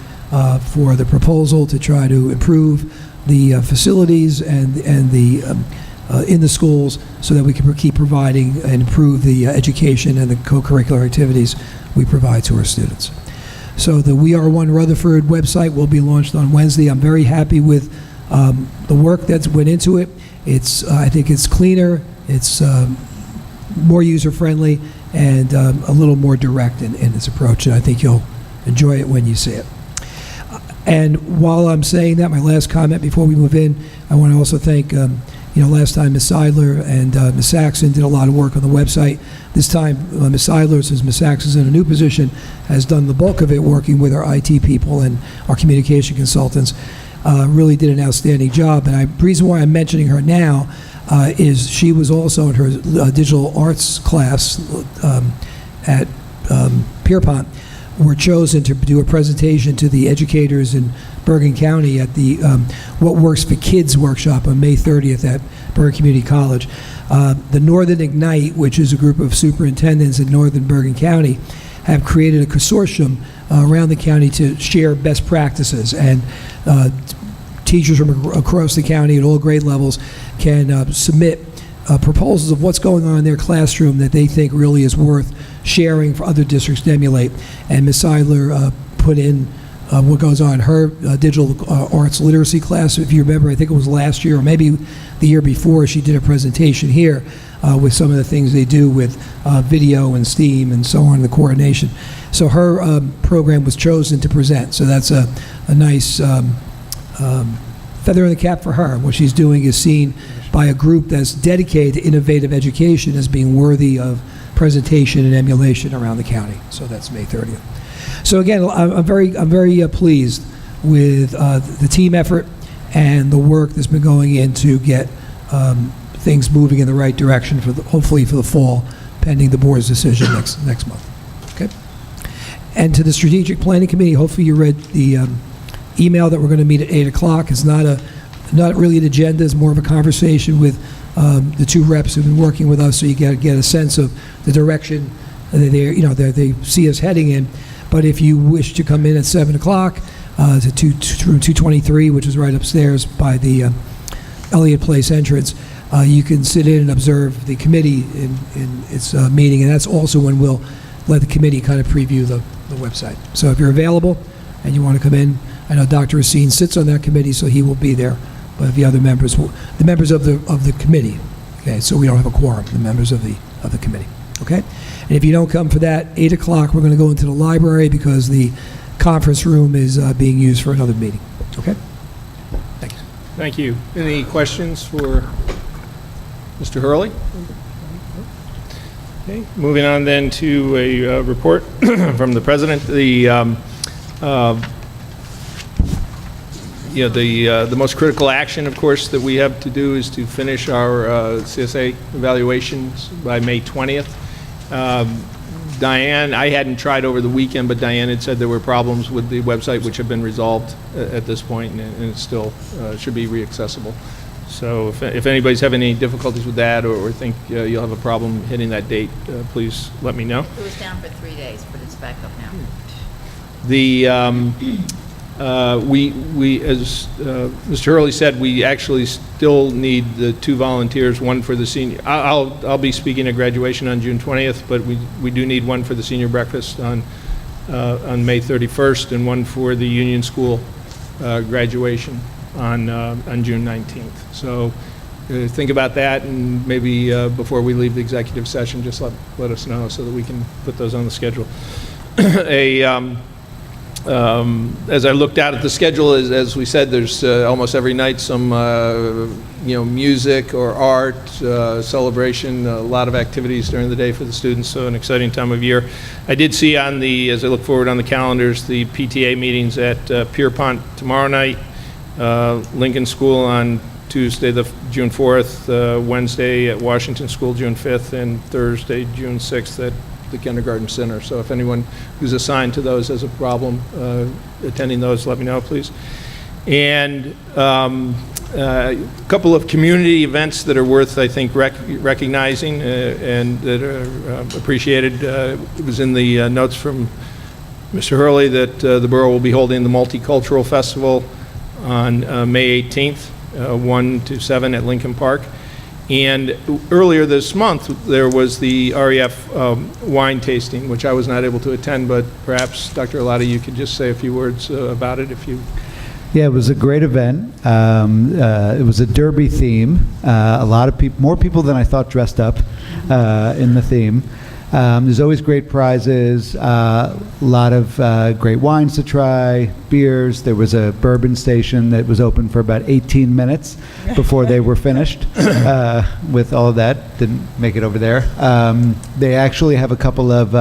for the proposal to try to improve the facilities and the in the schools, so that we can keep providing and improve the education and the co-curricular activities we provide to our students. So the We Are One Rutherford website will be launched on Wednesday. I'm very happy with the work that went into it. I think it's cleaner, it's more user-friendly, and a little more direct in its approach, and I think you'll enjoy it when you see it. And while I'm saying that, my last comment before we move in, I want to also thank last time Ms. Seidler and Ms. Saxon did a lot of work on the website. This time, Ms. Seidler, since Ms. Saxon's in a new position, has done the bulk of it, working with our IT people and our communication consultants. Really did an outstanding job. And the reason why I'm mentioning her now is she was also in her digital arts class at Pierpont, were chosen to do a presentation to the educators in Bergen County at the What Works for Kids workshop on May 30th at Bergen Community College. The Northern Ignite, which is a group of superintendents in Northern Bergen County, have created a consortium around the county to share best practices, and teachers from across the county at all grade levels can submit proposals of what's going on in their classroom that they think really is worth sharing for other districts to emulate. And Ms. Seidler put in what goes on in her digital arts literacy class. If you remember, I think it was last year or maybe the year before, she did a presentation here with some of the things they do with video and STEAM and so on, the coordination. So her program was chosen to present. So that's a nice feather in the cap for her. What she's doing is seen by a group that's dedicated to innovative education as being worthy of presentation and emulation around the county. So that's May 30th. So again, I'm very pleased with the team effort and the work that's been going in to get things moving in the right direction hopefully for the fall, pending the board's decision next month. Okay. And to the Strategic Planning Committee, hopefully you read the email that we're going to meet at 8 o'clock. It's not really an agenda. It's more of a conversation with the two reps who've been working with us, so you get a sense of the direction that they see us heading in. But if you wish to come in at 7 o'clock to room 223, which is right upstairs by the Elliott Place entrance, you can sit in and observe the committee in its meeting, and that's also when we'll let the committee kind of preview the website. So if you're available and you want to come in, I know Dr. Racine sits on that committee, so he will be there. But the other members, the members of the committee, okay, so we don't have a quorum, the members of the committee, okay? And if you don't come for that, 8 o'clock, we're going to go into the library because the conference room is being used for another meeting, okay? Thanks. Thank you. Any questions for Mr. Hurley? Okay, moving on then to a report from the president. The most critical action, of course, that we have to do is to finish our CSA evaluations by May 20th. Diane, I hadn't tried over the weekend, but Diane had said there were problems with the website which have been resolved at this point, and it still should be reaccessible. So if anybody's having any difficulties with that or think you'll have a problem hitting that date, please let me know. It was down for 3 days, but it's back up now. The we as Mr. Hurley said, we actually still need the 2 volunteers, one for the senior. I'll be speaking at graduation on June 20th, but we do need one for the senior breakfast on May 31st, and one for the Union School graduation on June 19th. So think about that, and maybe before we leave the executive session, just let us know so that we can put those on the schedule. As I looked out at the schedule, as we said, there's almost every night some music or art celebration, a lot of activities during the day for the students, so an exciting time of year. I did see as I look forward on the calendars, the PTA meetings at Pierpont tomorrow night, Lincoln School on Tuesday, June 4th, Wednesday at Washington School, June 5th, and Thursday, June 6th at the Kindergarten Center. So if anyone who's assigned to those has a problem attending those, let me know, please. And a couple of community events that are worth, I think, recognizing and that are appreciated. It was in the notes from Mr. Hurley that the borough will be holding the Multicultural Festival on May 18th, 1 to 7 at Lincoln Park. And earlier this month, there was the REF wine tasting, which I was not able to attend, but perhaps, Dr. Alati, you could just say a few words about it if you... Yeah, it was a great event. It was a derby theme. A lot of people, more people than I thought dressed up in the theme. There's always great prizes, a lot of great wines to try, beers. There was a bourbon station that was open for about 18 minutes before they were finished with all of that. Didn't make it over there. They actually have a couple of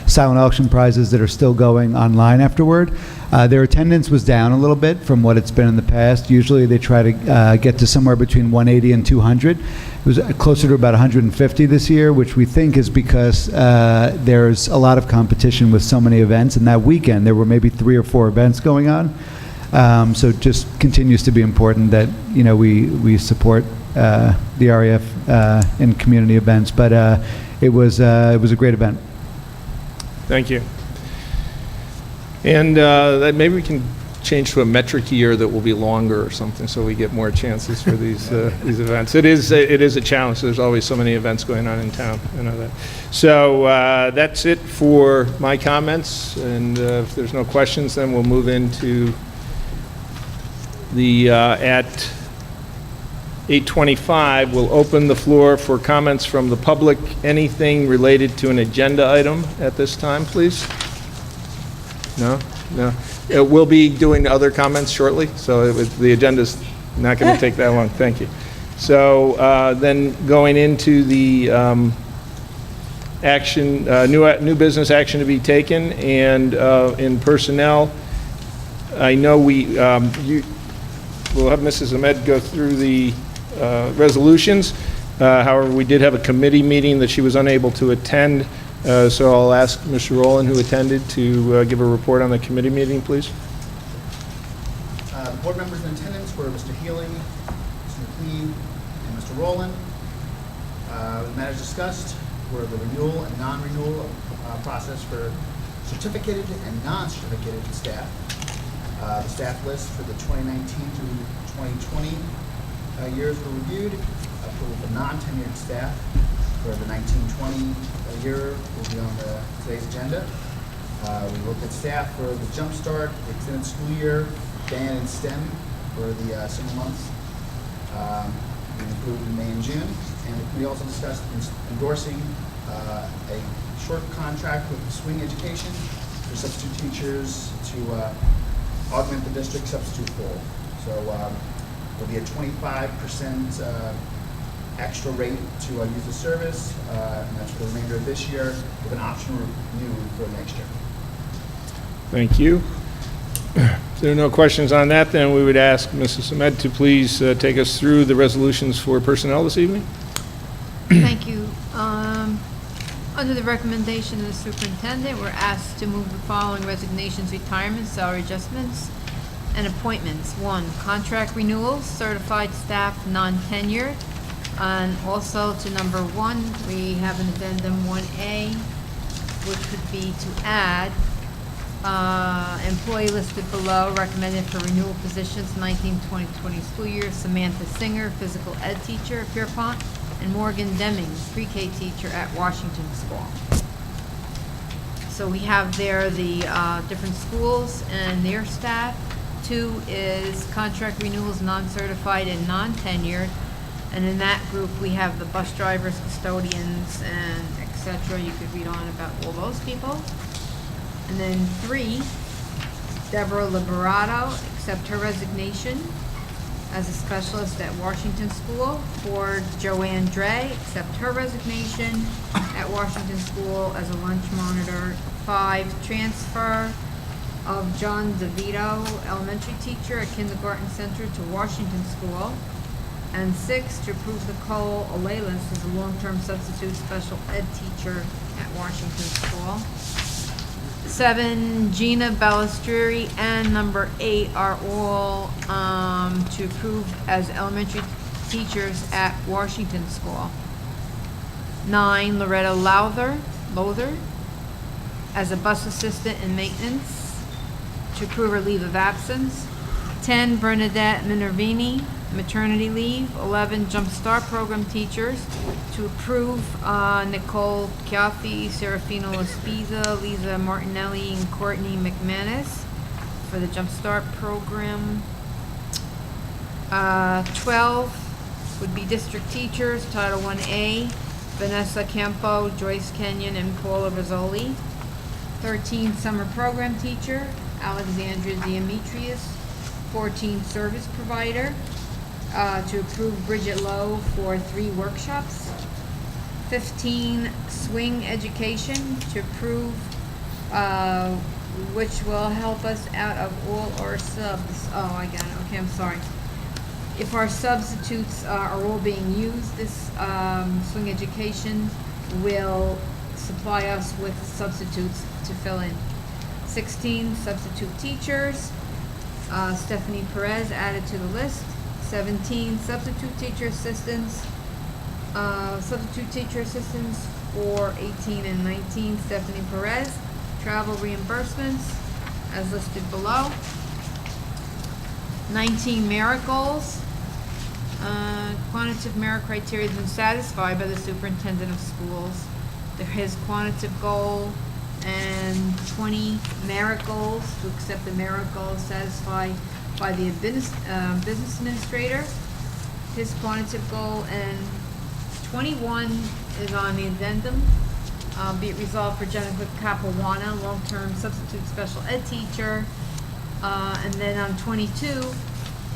silent auction prizes that are still going online afterward. Their attendance was down a little bit from what it's been in the past. Usually they try to get to somewhere between 180 and 200. It was closer to about 150 this year, which we think is because there's a lot of competition with so many events. And that weekend, there were maybe 3 or 4 events going on. So it just continues to be important that, we support the REF in community events. But it was a great event. Thank you. And that maybe we can change to a metric year that will be longer or something, so we get more chances for these events. It is a challenge. There's always so many events going on in town. I know that. So that's it for my comments. And if there's no questions, then we'll move into the at 8:25. We'll open the floor for comments from the public. Anything related to an agenda item at this time, please? No? No. We'll be doing other comments shortly, so the agenda's not going to take that long. Thank you. So then going into the action, new business action to be taken, and in personnel, I know we'll have Mrs. Ahmed go through the resolutions. However, we did have a committee meeting that she was unable to attend. So I'll ask Mr. Rowland, who attended, to give a report on the committee meeting, please. Board members in attendance were Mr. Healing, Mr. McLean, and Mr. Mr. Rowland. The matters discussed were the renewal and non-renewal process for certificated and non-certificated staff. The staff list for the 2019 through 2020 years were reviewed. Approval for non-tenured staff for the 1920 year will be on today's agenda. We looked at staff for the Jump Start, the extended school year, band and STEM for the summer months. We included May and June. And we also discussed endorsing a short contract with Swing Education for substitute teachers to augment the district substitute pool. So there'll be a 25% extra rate to use the service, and that's for the remainder of this year, with an option renew for next year. Thank you. If there are no questions on that, then we would ask Mrs. Ahmed to please take us through the resolutions for personnel this evening. Thank you. Under the recommendation of the superintendent, we're asked to move the following resignations, retirements, salary adjustments, and appointments. 1, contract renewals, certified staff non-tenured. And also to number 1, we have an addendum 1A, which would be to add employee listed below, recommended for renewal positions 19-20 school year: Samantha Singer, physical ed teacher at Pierpont, and Morgan Deming, pre-K teacher at Washington School. So we have there the different schools and their staff. 2 is contract renewals, non-certified and non-tenured. And in that group, we have the bus drivers, custodians, and et cetera. You could read on about all those people. And then 3, Deborah Liberato, accept her resignation as a specialist at Washington School. 4, Joanne Dre, accept her resignation at Washington School as a lunch monitor. 5, transfer of John DeVito, elementary teacher at Kindergarten Center, to Washington School. And 6, to approve Nicole Alelis as a long-term substitute special ed teacher at Washington School. 7, Gina Balistrieri, and number 8 are all to approve as elementary teachers at Washington School. 9, Loretta Lowther as a bus assistant in maintenance, to approve her leave of absence. 10, Bernadette Minervini, maternity leave. 11, Jump Start program teachers, to approve Nicole Chiaffi, Serafino Laspiza, Lisa Martinelli, and Courtney McManus for the Jump Start program. 12 would be district teachers, Title 1A, Vanessa Campo, Joyce Kenyon, and Paula Rizzoli. 13, summer program teacher, Alexandra Demetrius. 14, service provider, to approve Bridget Lowe for 3 workshops. 15, swing education, to approve, which will help us out of all our subs. Oh, I got it. Okay, I'm sorry. If our substitutes are all being used, this swing education will supply us with substitutes to fill in. 16, substitute teachers. Stephanie Perez added to the list. 17, substitute teacher assistants. Substitute teacher assistants for 18 and 19, Stephanie Perez. Travel reimbursements as listed below. 19, merit goals. Quantitative merit criteria has been satisfied by the superintendent of schools. His quantitative goal and 20 merit goals, to accept the merit goals satisfied by the business administrator. His quantitative goal, and 21 is on the addendum. Be it resolved for Jennifer Capuana, long-term substitute special ed teacher. And then on 22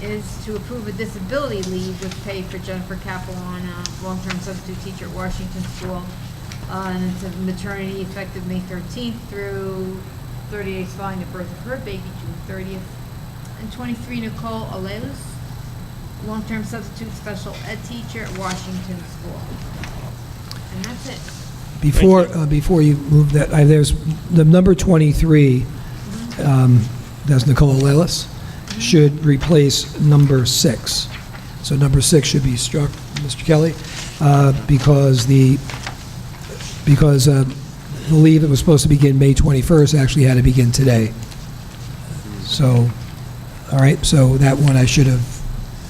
is to approve a disability leave with pay for Jennifer Capuana, long-term substitute teacher at Washington School. And it's a maternity effective May 13th through 30 days following the birth of her baby, June 30th. And 23, Nicole Alelis, long-term substitute special ed teacher at Washington School. And that's it. Before you move that, there's the number 23, that's Nicole Alelis, should replace number 6. So number 6 should be struck. Mr. Kelly, because the leave that was supposed to begin May 21st actually had to begin today. So, all right, so that one I should have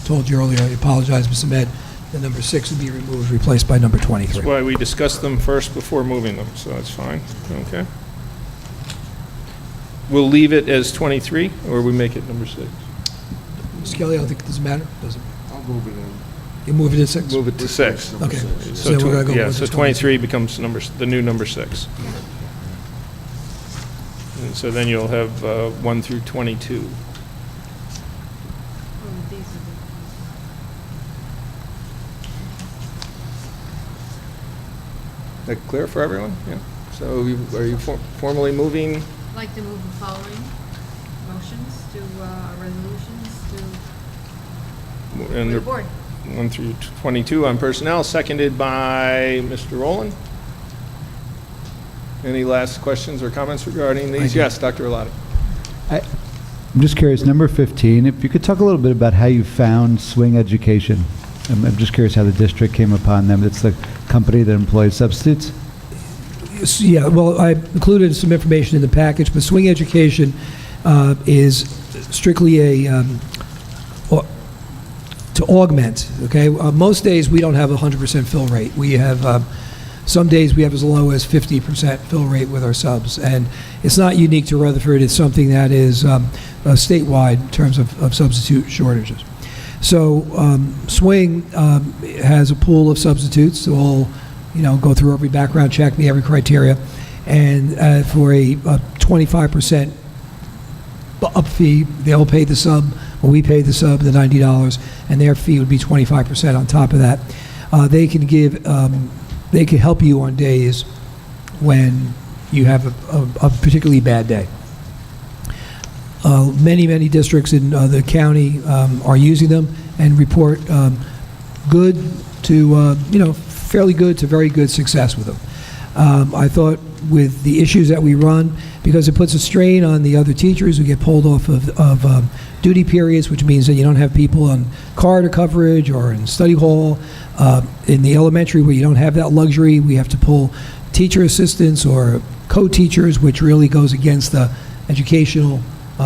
told you earlier. I apologize, Mr. Med. The number 6 would be removed, replaced by number 23. That's why we discussed them first before moving them, so that's fine. Okay. We'll leave it as 23, or we make it number 6? Mr. Kelly, I don't think it doesn't matter, does it? I'll move it in. You move it to 6? Move it to 6. Okay. So, we're gonna go yeah, with so the 23 becomes the new number 6. And so then you'll have 1 through 22. These are That clear for everyone? Yeah. So are you formally moving? I'd like to move the following motions to resolutions to And the board. 1 through 22 on personnel, seconded by Mr. Rowland. Any last questions or comments regarding these? Yes, Dr. Alati. I'm just curious, number 15, if you could talk a little bit about how you found Swing Education. I'm just curious how the district came upon them. It's the company that employs substitutes? Yeah, well, I included some information in the package, but Swing Education is strictly to augment, okay? Most days, we don't have a 100% fill rate. We have, some days we have as low as 50% fill rate with our subs, and it's not unique to Rutherford. It's something that is statewide in terms of substitute shortages. So Swing has a pool of substitutes who all, go through every background check, meet every criteria, and for a 25% up fee, they'll pay the sub, or we pay the sub the $90, and their fee would be 25% on top of that. They can help you on days when you have a particularly bad day. Many districts in the county are using them and report good to, fairly good to very good success with them. I thought with the issues that we run, because it puts a strain on the other teachers who get pulled off of duty periods, which means that you don't have people on corridor coverage or in study hall. In the elementary, where you don't have that luxury, we have to pull teacher assistants or co-teachers, which really goes against the educational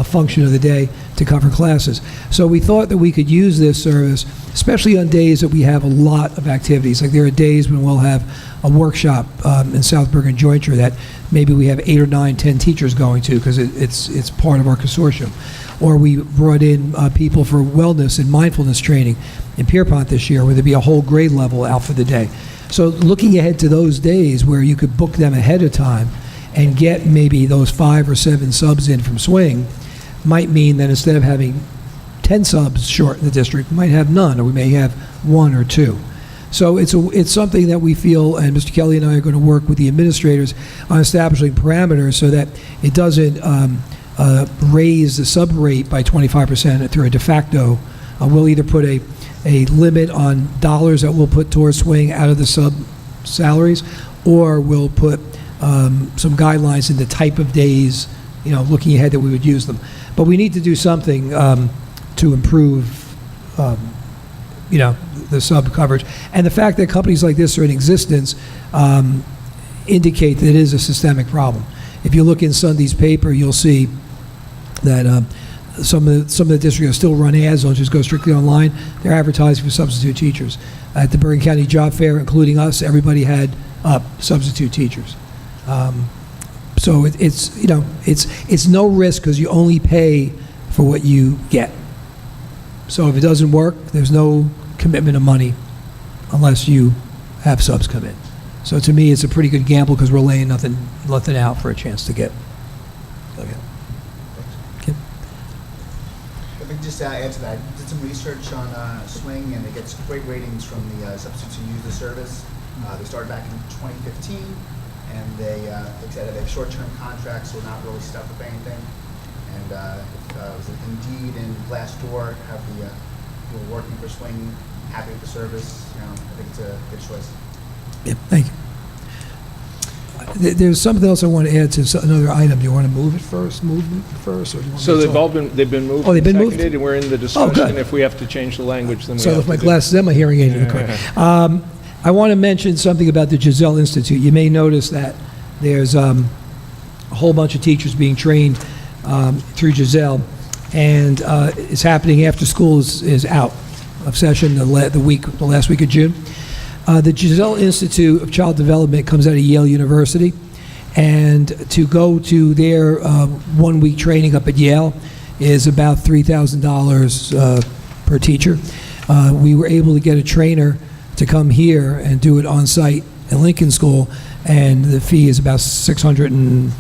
function of the day to cover classes. So we thought that we could use this service, especially on days that we have a lot of activities. Like there are days when we'll have a workshop in South Bergen Jointure that maybe we have 8 or 9, 10 teachers going to because it's part of our consortium. Or we brought in people for wellness and mindfulness training in Pierpont this year, where there'd be a whole grade level out for the day. So looking ahead to those days where you could book them ahead of time and get maybe those 5 or 7 subs in from Swing might mean that instead of having 10 subs short in the district, we might have none, or we may have 1 or 2. So it's something that we feel, and Mr. Kelly and I are going to work with the administrators on establishing parameters so that it doesn't raise the sub rate by 25% through a de facto. We'll either put a limit on dollars that we'll put towards Swing out of the sub salaries, or we'll put some guidelines in the type of days, looking ahead that we would use them. But we need to do something to improve, the sub coverage. And the fact that companies like this are in existence indicate that it is a systemic problem. If you look in Sunday's paper, you'll see that some of the districts still run ads, don't just go strictly online. They're advertising for substitute teachers. At the Bergen County Job Fair, including us, everybody had substitute teachers. So it's no risk because you only pay for what you get. So if it doesn't work, there's no commitment of money unless you have subs come in. So to me, it's a pretty good gamble because we're laying nothing out for a chance to get. Okay. If I could just add to that, I did some research on Swing, and it gets great ratings from the substitutes who use the service. They started back in 2015, and they have short-term contracts, so we're not really stuck with anything. And if it was Indeed and Glassdoor have the people working for Swing happy with the service, I think it's a good choice. Yeah, thank you. There's something else I want to add to another item. Do you want to move it first, or do you want me So to they've talk? all they've been moved. Oh, they've been and moved? seconded, and we're in the Oh, discussion. good. If we have to change the language, then we So have with my to do- glasses and my hearing aid in the car. I want to mention something about the Giselle Institute. You may notice that there's a whole bunch of teachers being trained through Giselle, and it's happening after school is out of session the last week of June. The Giselle Institute of Child Development comes out of Yale University, and to go to their 1 week training up at Yale is about $3,000 per teacher. We were able to get a trainer to come here and do it on site at Lincoln School, and the fee is about 600 and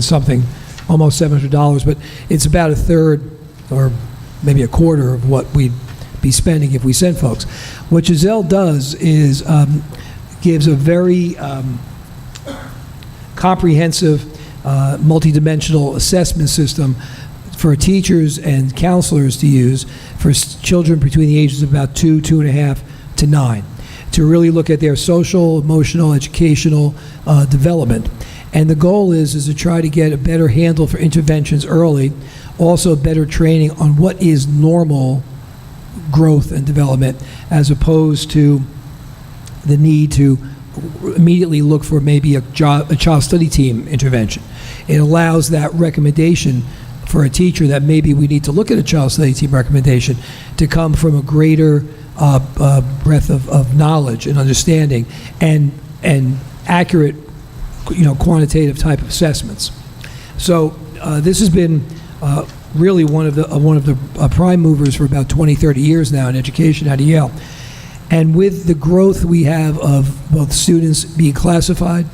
something, almost $700, but it's about a third or maybe a quarter of what we'd be spending if we sent folks. What Giselle does is gives a very comprehensive, multidimensional assessment system for teachers and counselors to use for children between the ages of about 2.5 to 9, to really look at their social, emotional, educational development. And the goal is to try to get a better handle for interventions early, also better training on what is normal growth and development, as opposed to the need to immediately look for maybe a child study team intervention. It allows that recommendation for a teacher that maybe we need to look at a child study team recommendation to come from a greater breadth of knowledge and understanding and accurate, quantitative type of assessments. So this has been really one of the prime movers for about 20, 30 years now in education out of Yale. And with the growth we have of both students being classified,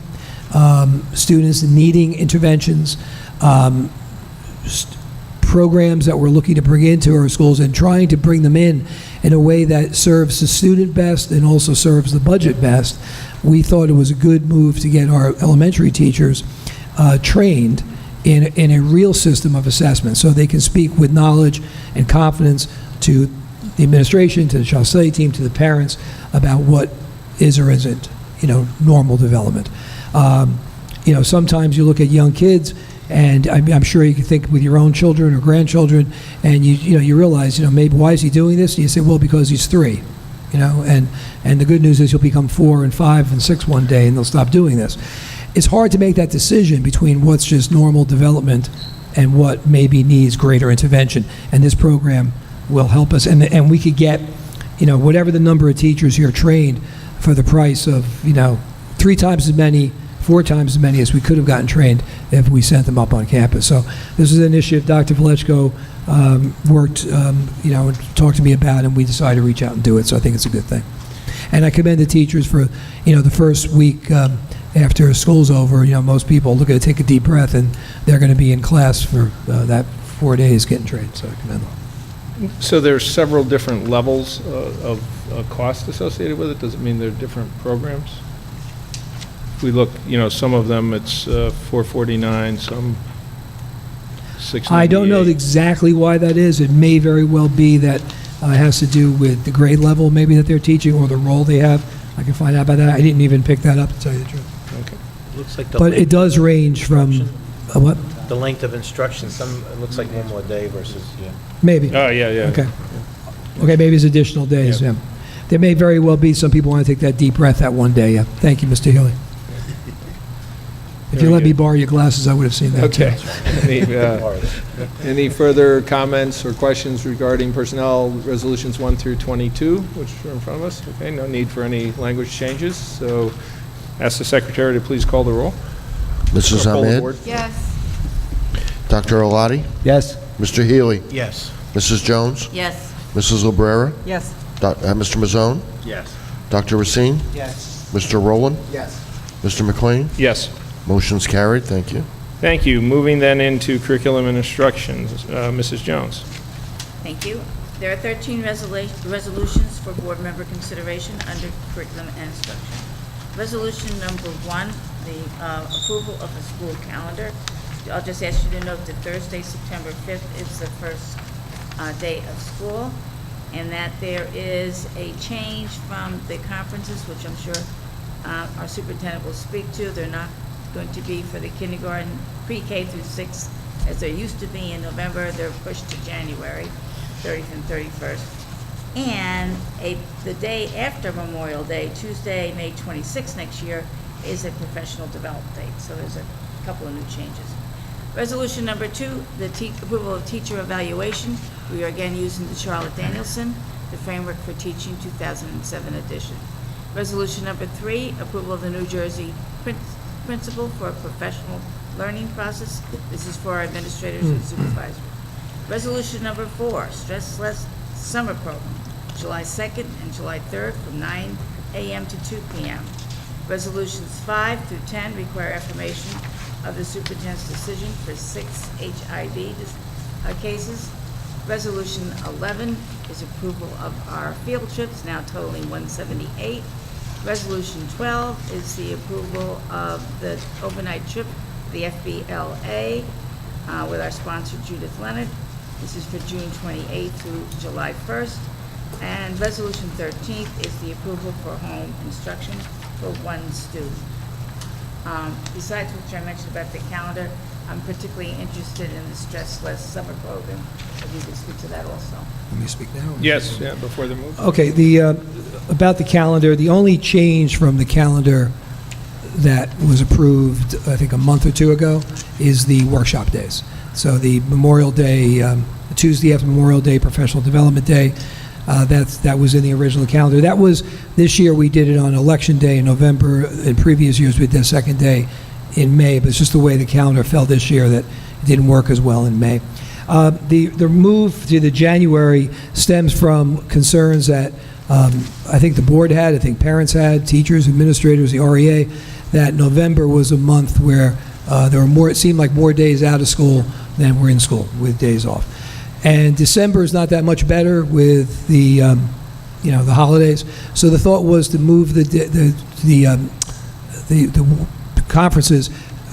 students needing interventions, programs that we're looking to bring into our schools and trying to bring them in a way that serves the student best and also serves the budget best, we thought it was a good move to get our elementary teachers trained in a real system of assessment so they can speak with knowledge and confidence to the administration, to the child study team, to the parents about what is or isn't, normal development. Sometimes you look at young kids, and I'm sure you can think with your own children or grandchildren, and you realize, maybe why is he doing this? And you say, well, because he's 3, and the good news is he'll become 4 and 5 and 6 one day, and they'll stop doing this. It's hard to make that decision between what's just normal development and what maybe needs greater intervention, and this program will help us, and we could get, whatever the number of teachers here trained for the price of, 3 times as many, 4 times as many as we could have gotten trained if we sent them up on campus. So this is an initiative Dr. Valechko worked, and talked to me about, and we decided to reach out and do it, so I think it's a good thing. And I commend the teachers for, the first week after school's over, most people look at it, take a deep breath, and they're going to be in class for that 4 days getting trained, so I commend them. So there's several different levels of cost associated with it. Does it mean they're different programs? If we look, some of them it's $449, some $698. I don't know exactly why that is. It may very well be that it has to do with the grade level maybe that they're teaching or the role they have. I can find out about that. I didn't even pick that up, to tell you the truth. Okay. Looks like the But length it does range from, what? The length of instruction, it looks like one more day versus, Maybe. Oh, yeah. Okay. Okay, maybe it's additional days, yeah. There may very well be some people want to take that deep breath that one day, yeah. Thank you, Mr. Healy. If you let me borrow your glasses, I would have seen that, too. Okay. Any further comments or questions regarding personnel resolutions 1 through 22, which are in front of us? Okay, no need for any language changes. So ask the secretary to please call the roll. Mrs. Or poll the Ahmed? board. Yes. Dr. Oladi? Yes. Mr. Healy? Yes. Mrs. Jones? Yes. Mrs. Librera? Yes. Mr. Mazzone? Yes. Dr. Racine? Yes. Mr. Rowland? Yes. Mr. McLean? Yes. Motion's carried. Thank you. Thank you. Moving then into curriculum and instructions. Mrs. Jones. Thank you. There are 13 resolutions for board member consideration under curriculum and instruction. Resolution number 1, the approval of the school calendar. I'll just ask you to note that Thursday, September 5th is the first day of school, and that there is a change from the conferences, which I'm sure our superintendent will speak to. They're not going to be for the kindergarten, pre-K through 6, as they used to be in November. They're pushed to January 30th and 31st. And the day after Memorial Day, Tuesday, May 26th next year, is a professional development date. So there's a couple of new changes. Resolution number 2, the approval of teacher evaluation. We are again using the Charlotte Danielson, the Framework for Teaching 2007 edition. Resolution number 3, approval of the New Jersey principle for a professional learning process. This is for our administrators and supervisors. Resolution number 4, Stress Less Summer Program, July 2nd and July 3rd from 9 a.m. to 2 p.m. Resolutions 5 through 10 require affirmation of the superintendent's decision for 6 HIV cases. Resolution 11 is approval of our field trips, now totaling 178. Resolution 12 is the approval of the overnight trip, the FBLA, with our sponsor Judith Leonard. This is for June 28th through July 1st. And Resolution 13th is the approval for home instruction for 1 student. Besides what I mentioned about the calendar, I'm particularly interested in the Stress Less Summer Program. If you could speak to that also. Let me speak now. Yes, yeah, before the move. Okay, about the calendar, the only change from the calendar that was approved, I think, a month or two ago, is the workshop days. So the Memorial Day, Tuesday after Memorial Day, Professional Development Day, that was in the original calendar. That was, this year we did it on Election Day in November. In previous years, we did the second day in May, but it's just the way the calendar fell this year that it didn't work as well in May. The move to the January stems from concerns that I think the board had, I think parents had, teachers, administrators, the REA, that November was a month where there were more, it seemed like more days out of school than were in school with days off. And December is not that much better with the the holidays. So the thought was to move the conferences,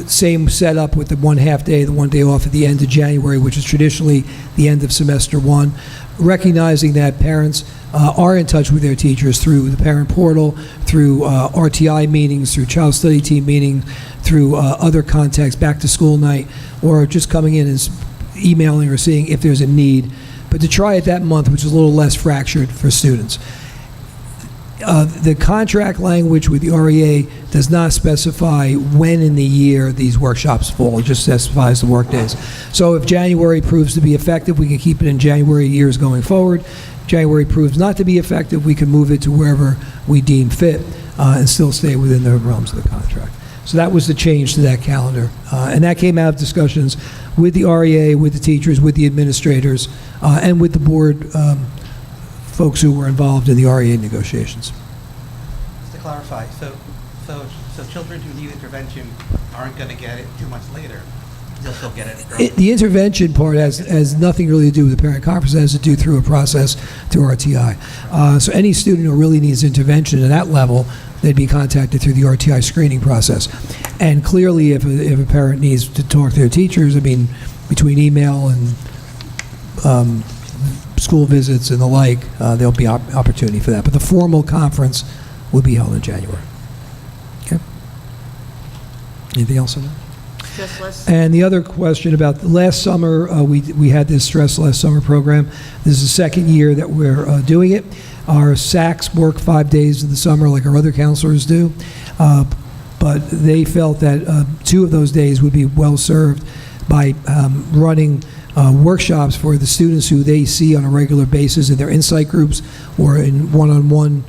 same setup with the 1/2 day, the 1 day off at the end of January, which is traditionally the end of semester 1, recognizing that parents are in touch with their teachers through the parent portal, through RTI meetings, through child study team meetings, through other contacts, back to school night, or just coming in and emailing or seeing if there's a need. But to try it that month, which is a little less fractured for students. The contract language with the REA does not specify when in the year these workshops fall. It just specifies the work days. So if January proves to be effective, we can keep it in January years going forward. If January proves not to be effective, we can move it to wherever we deem fit and still stay within the realms of the contract. So that was the change to that calendar. And that came out of discussions with the REA, with the teachers, with the administrators, and with the board folks who were involved in the REA negotiations. Just to clarify, so children who need intervention aren't going to get it 2 months later. They'll still get it early. The intervention part has nothing really to do with the parent conference. It has to do through a process through RTI. So any student who really needs intervention at that level, they'd be contacted through the RTI screening process. And clearly, if a parent needs to talk to their teachers, I mean, between email and school visits and the like, there'll be opportunity for that. But the formal conference will be held in January. Okay. Anything else on that? Stress less. And the other question about last summer, we had this Stress Less Summer program. This is the second year that we're doing it. Our SACs work 5 days of the summer like our other counselors do, but they felt that 2 of those days would be well served by running workshops for the students who they see on a regular basis in their insight groups or in one-on-one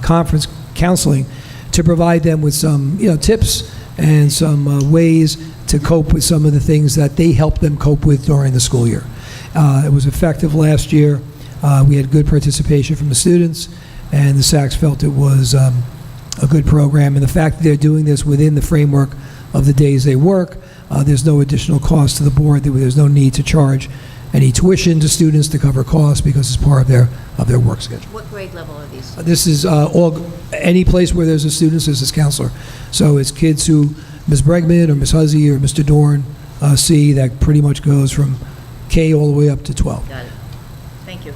conference counseling, to provide them with some tips and some ways to cope with some of the things that they help them cope with during the school year. It was effective last year. We had good participation from the students, and the SACs felt it was a good program. And the fact that they're doing this within the framework of the days they work, there's no additional cost to the board. There's no need to charge any tuition to students to cover costs because it's part of their work schedule. What grade level are these? This is any place where there's a student assistance counselor. So it's kids who Ms. Bregman or Ms. Huzzy or Mr. Dorn see, that pretty much goes from K all the way up to 12. Got it. Thank you.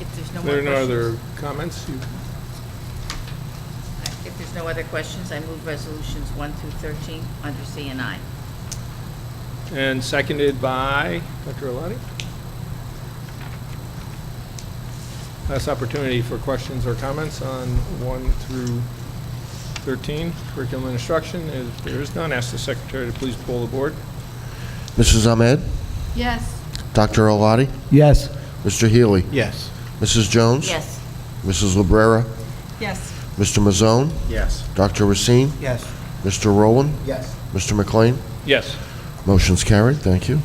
If there's no There more are no questions. other comments? there's no other questions, I move resolutions 1 through 13 under C and I. And seconded by Dr. Alati. Last opportunity for questions or comments on 1 through 13, curriculum and instruction. If there is none, ask the secretary to please poll the board. Mrs. Ahmed? Yes. Dr. Alati? Yes. Mr. Healy? Yes. Mrs. Jones? Yes. Mrs. Librera? Yes. Mr. Mazzone? Yes. Dr. Racine? Yes. Mr. Rowland? Yes. Mr. McLean? Yes. Motion's carried. Thank you.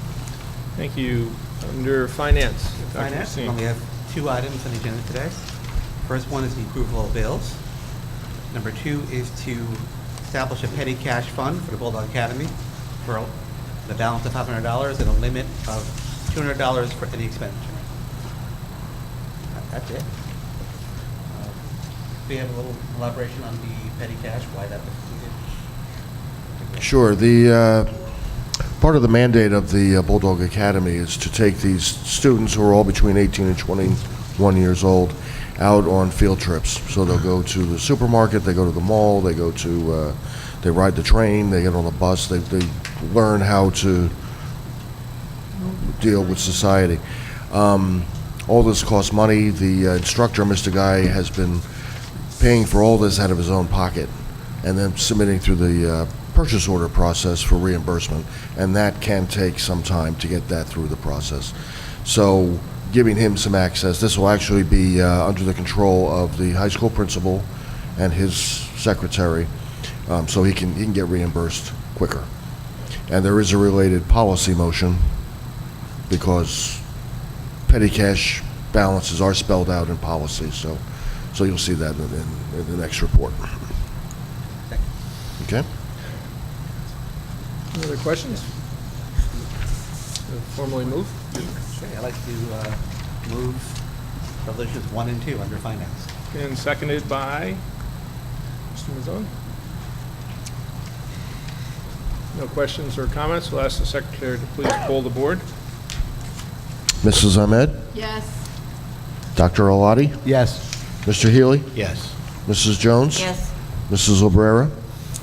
Thank you. Under finance, Dr. Finance, we Racine. only have 2 items on the agenda today. First one is the approval of bills. Number 2 is to establish a petty cash fund for the Bulldog Academy for the balance of $500 and a limit of $200 for any expenditure. That's it. Do you have a little elaboration on the petty cash, why that was needed? Sure. The part of the mandate of the Bulldog Academy is to take these students who are all between 18 and 21 years old out on field trips. So they'll go to the supermarket, they go to the mall, they go to, they ride the train, they get on the bus, they learn how to deal with society. All this costs money. The instructor, Mr. Guy, has been paying for all this out of his own pocket and then submitting through the purchase order process for reimbursement, and that can take some time to get that through the process. So giving him some access, this will actually be under the control of the high school principal and his secretary, so he can get reimbursed quicker. And there is a related policy motion because petty cash balances are spelled out in policy, so you'll see that in the next report. Okay? Any other questions? Formally move. Okay, I'd like to move resolutions 1 and 2 under finance. And seconded by Mr. Mazzone. No questions or comments. We'll ask the secretary to please poll the board. Mrs. Ahmed? Yes. Dr. Alati? Yes. Mr. Healy? Yes. Mrs. Jones? Yes. Mrs. Librera?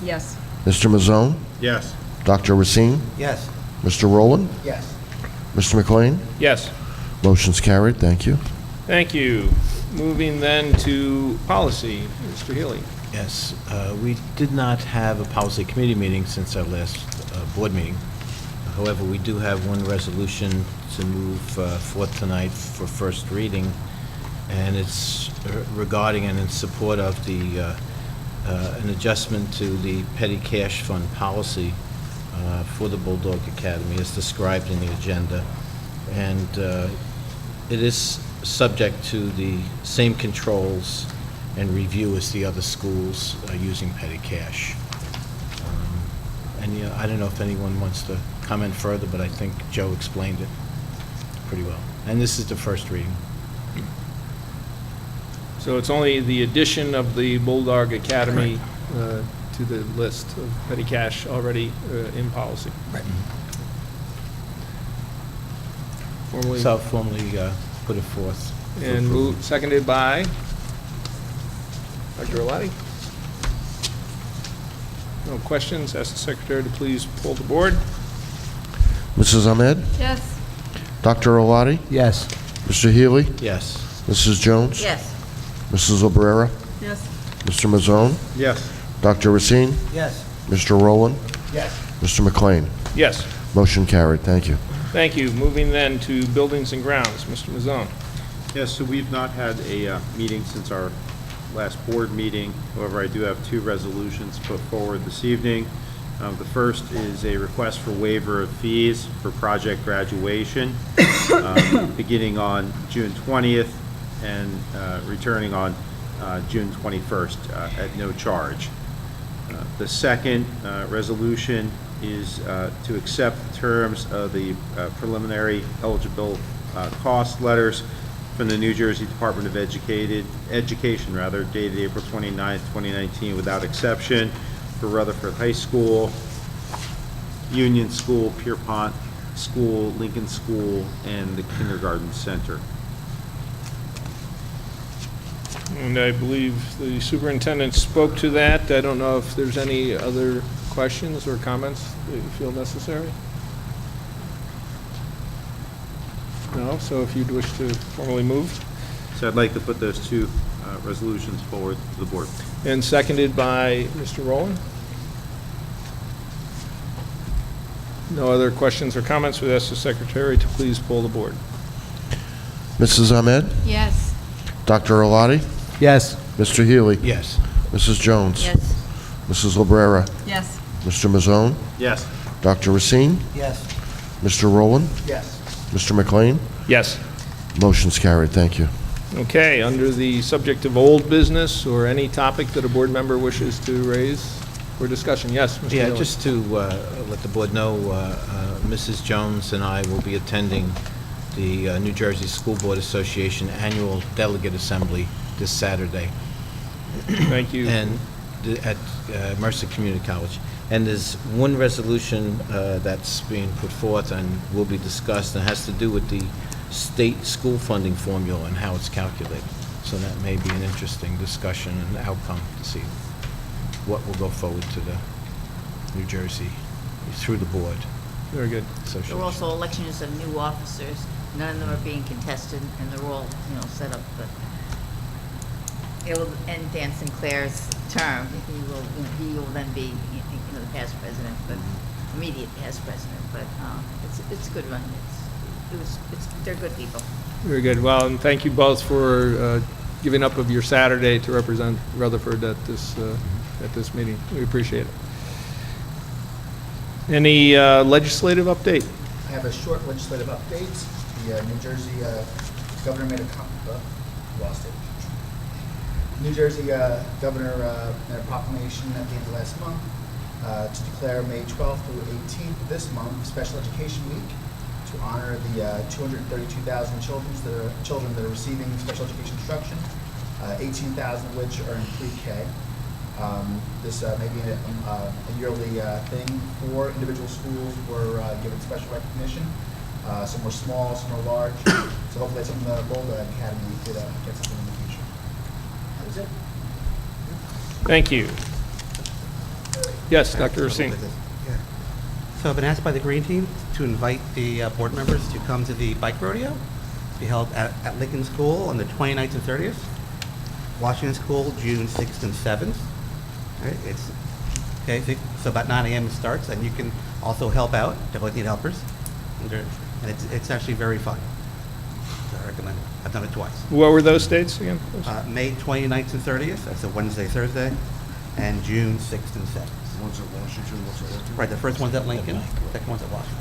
Yes. Mr. Mazzone? Yes. Dr. Racine? Yes. Mr. Rowland? Yes. Mr. McLean? Yes. Motion's carried. Thank you. Thank you. Moving then to policy, Mr. Healy. Yes. We did not have a policy committee meeting since our last board meeting. However, we do have one resolution to move forth tonight for first reading, and it's regarding and in support of the an adjustment to the petty cash fund policy for the Bulldog Academy as described in the agenda. And it is subject to the same controls and review as the other schools using petty cash. And you know, I don't know if anyone wants to comment further, but I think Joe explained it pretty well. And this is the first reading. So it's only the addition of the Bulldog Academy to the list of petty cash already in policy. Right. Formally So I'll formally put it forth. for and approval. moved, seconded by Dr. Alati. No questions. Ask the secretary to please poll the board. Mrs. Ahmed? Yes. Dr. Alati? Yes. Mr. Healy? Yes. Mrs. Jones? Yes. Mrs. Librera? Yes. Mr. Mazzone? Yes. Dr. Racine? Yes. Mr. Rowland? Yes. Mr. McLean? Yes. Motion carried. Thank you. Thank you. Moving then to buildings and grounds. Mr. Mazzone. Yes, so we've not had a meeting since our last board meeting. However, I do have 2 resolutions put forward this evening. The first is a request for waiver of fees for project graduation, beginning on June 20th and returning on June 21st at no charge. The second resolution is to accept the terms of the preliminary eligible cost letters from the New Jersey Department of Education, dated April 29th, 2019, without exception, for Rutherford High School, Union School, Pierpont School, Lincoln School, and the Kindergarten Center. And I believe the superintendent spoke to that. I don't know if there's any other questions or comments that you feel necessary? No? So if you'd wish to formally move. So I'd like to put those two resolutions forward to the board. And seconded by Mr. Rowland. No other questions or comments. We'd ask the secretary to please poll the board. Mrs. Ahmed? Yes. Dr. Arlotti? Yes. Mr. Healy? Yes. Mrs. Jones? Yes. Mrs. Lebrera? Yes. Mr. Mazzone? Yes. Dr. Racine? Yes. Mr. Rowland? Yes. Mr. McLean? Yes. Motion's carried. Thank you. Okay, under the subject of old business or any topic that a board member wishes to raise for discussion. Yes, Mr. Yeah, Healy. just to let the board know, Mrs. Jones and I will be attending the New Jersey School Board Association Annual Delegate Assembly this Saturday. Thank you. And at Mercer Community College. And there's one resolution that's being put forth and will be discussed, and has to do with the state school funding formula and how it's calculated. So that may be an interesting discussion and outcome to see what will go forward to the New Jersey, through the board. Very good. There are also elections of new officers. None of them are being contested, and they're all, set up, but it will end Dan Sinclair's term. He will then be, the past president, but immediate past president. But it's a good run. They're good people. Very good. Well, and thank you both for giving up of your Saturday to represent Rutherford at this meeting. We appreciate it. Any legislative update? I have a short legislative update. The New Jersey governor made lost it. New Jersey governor made a proclamation at the end of last month to declare May 12th through 18th of this month Special Education Week to honor the 232,000 children that are receiving special education instruction, 18,000 of which are in pre-K. This may be a yearly thing for individual schools who are given special recognition. Some were small, some were large. So hopefully some of the Boulder Academy could get something in the future. That was it. Thank you. Yes, Dr. Racine. Yeah. So I've been asked by the Green Team to invite the board members to come to the bike rodeo to be held at Lincoln School on the 29th and 30th. Washington School, June 6th and 7th. All right, it's okay. So about 9 a.m. it starts, and you can also help out. Definitely need helpers, and it's actually very fun. So I recommend it. I've done it twice. What were those dates again? May 29th and 30th. That's a Wednesday, Thursday, and June 6th and 7th. One's at Washington, one's at Lincoln? Right. The first one's at Lincoln. Second one's at Washington.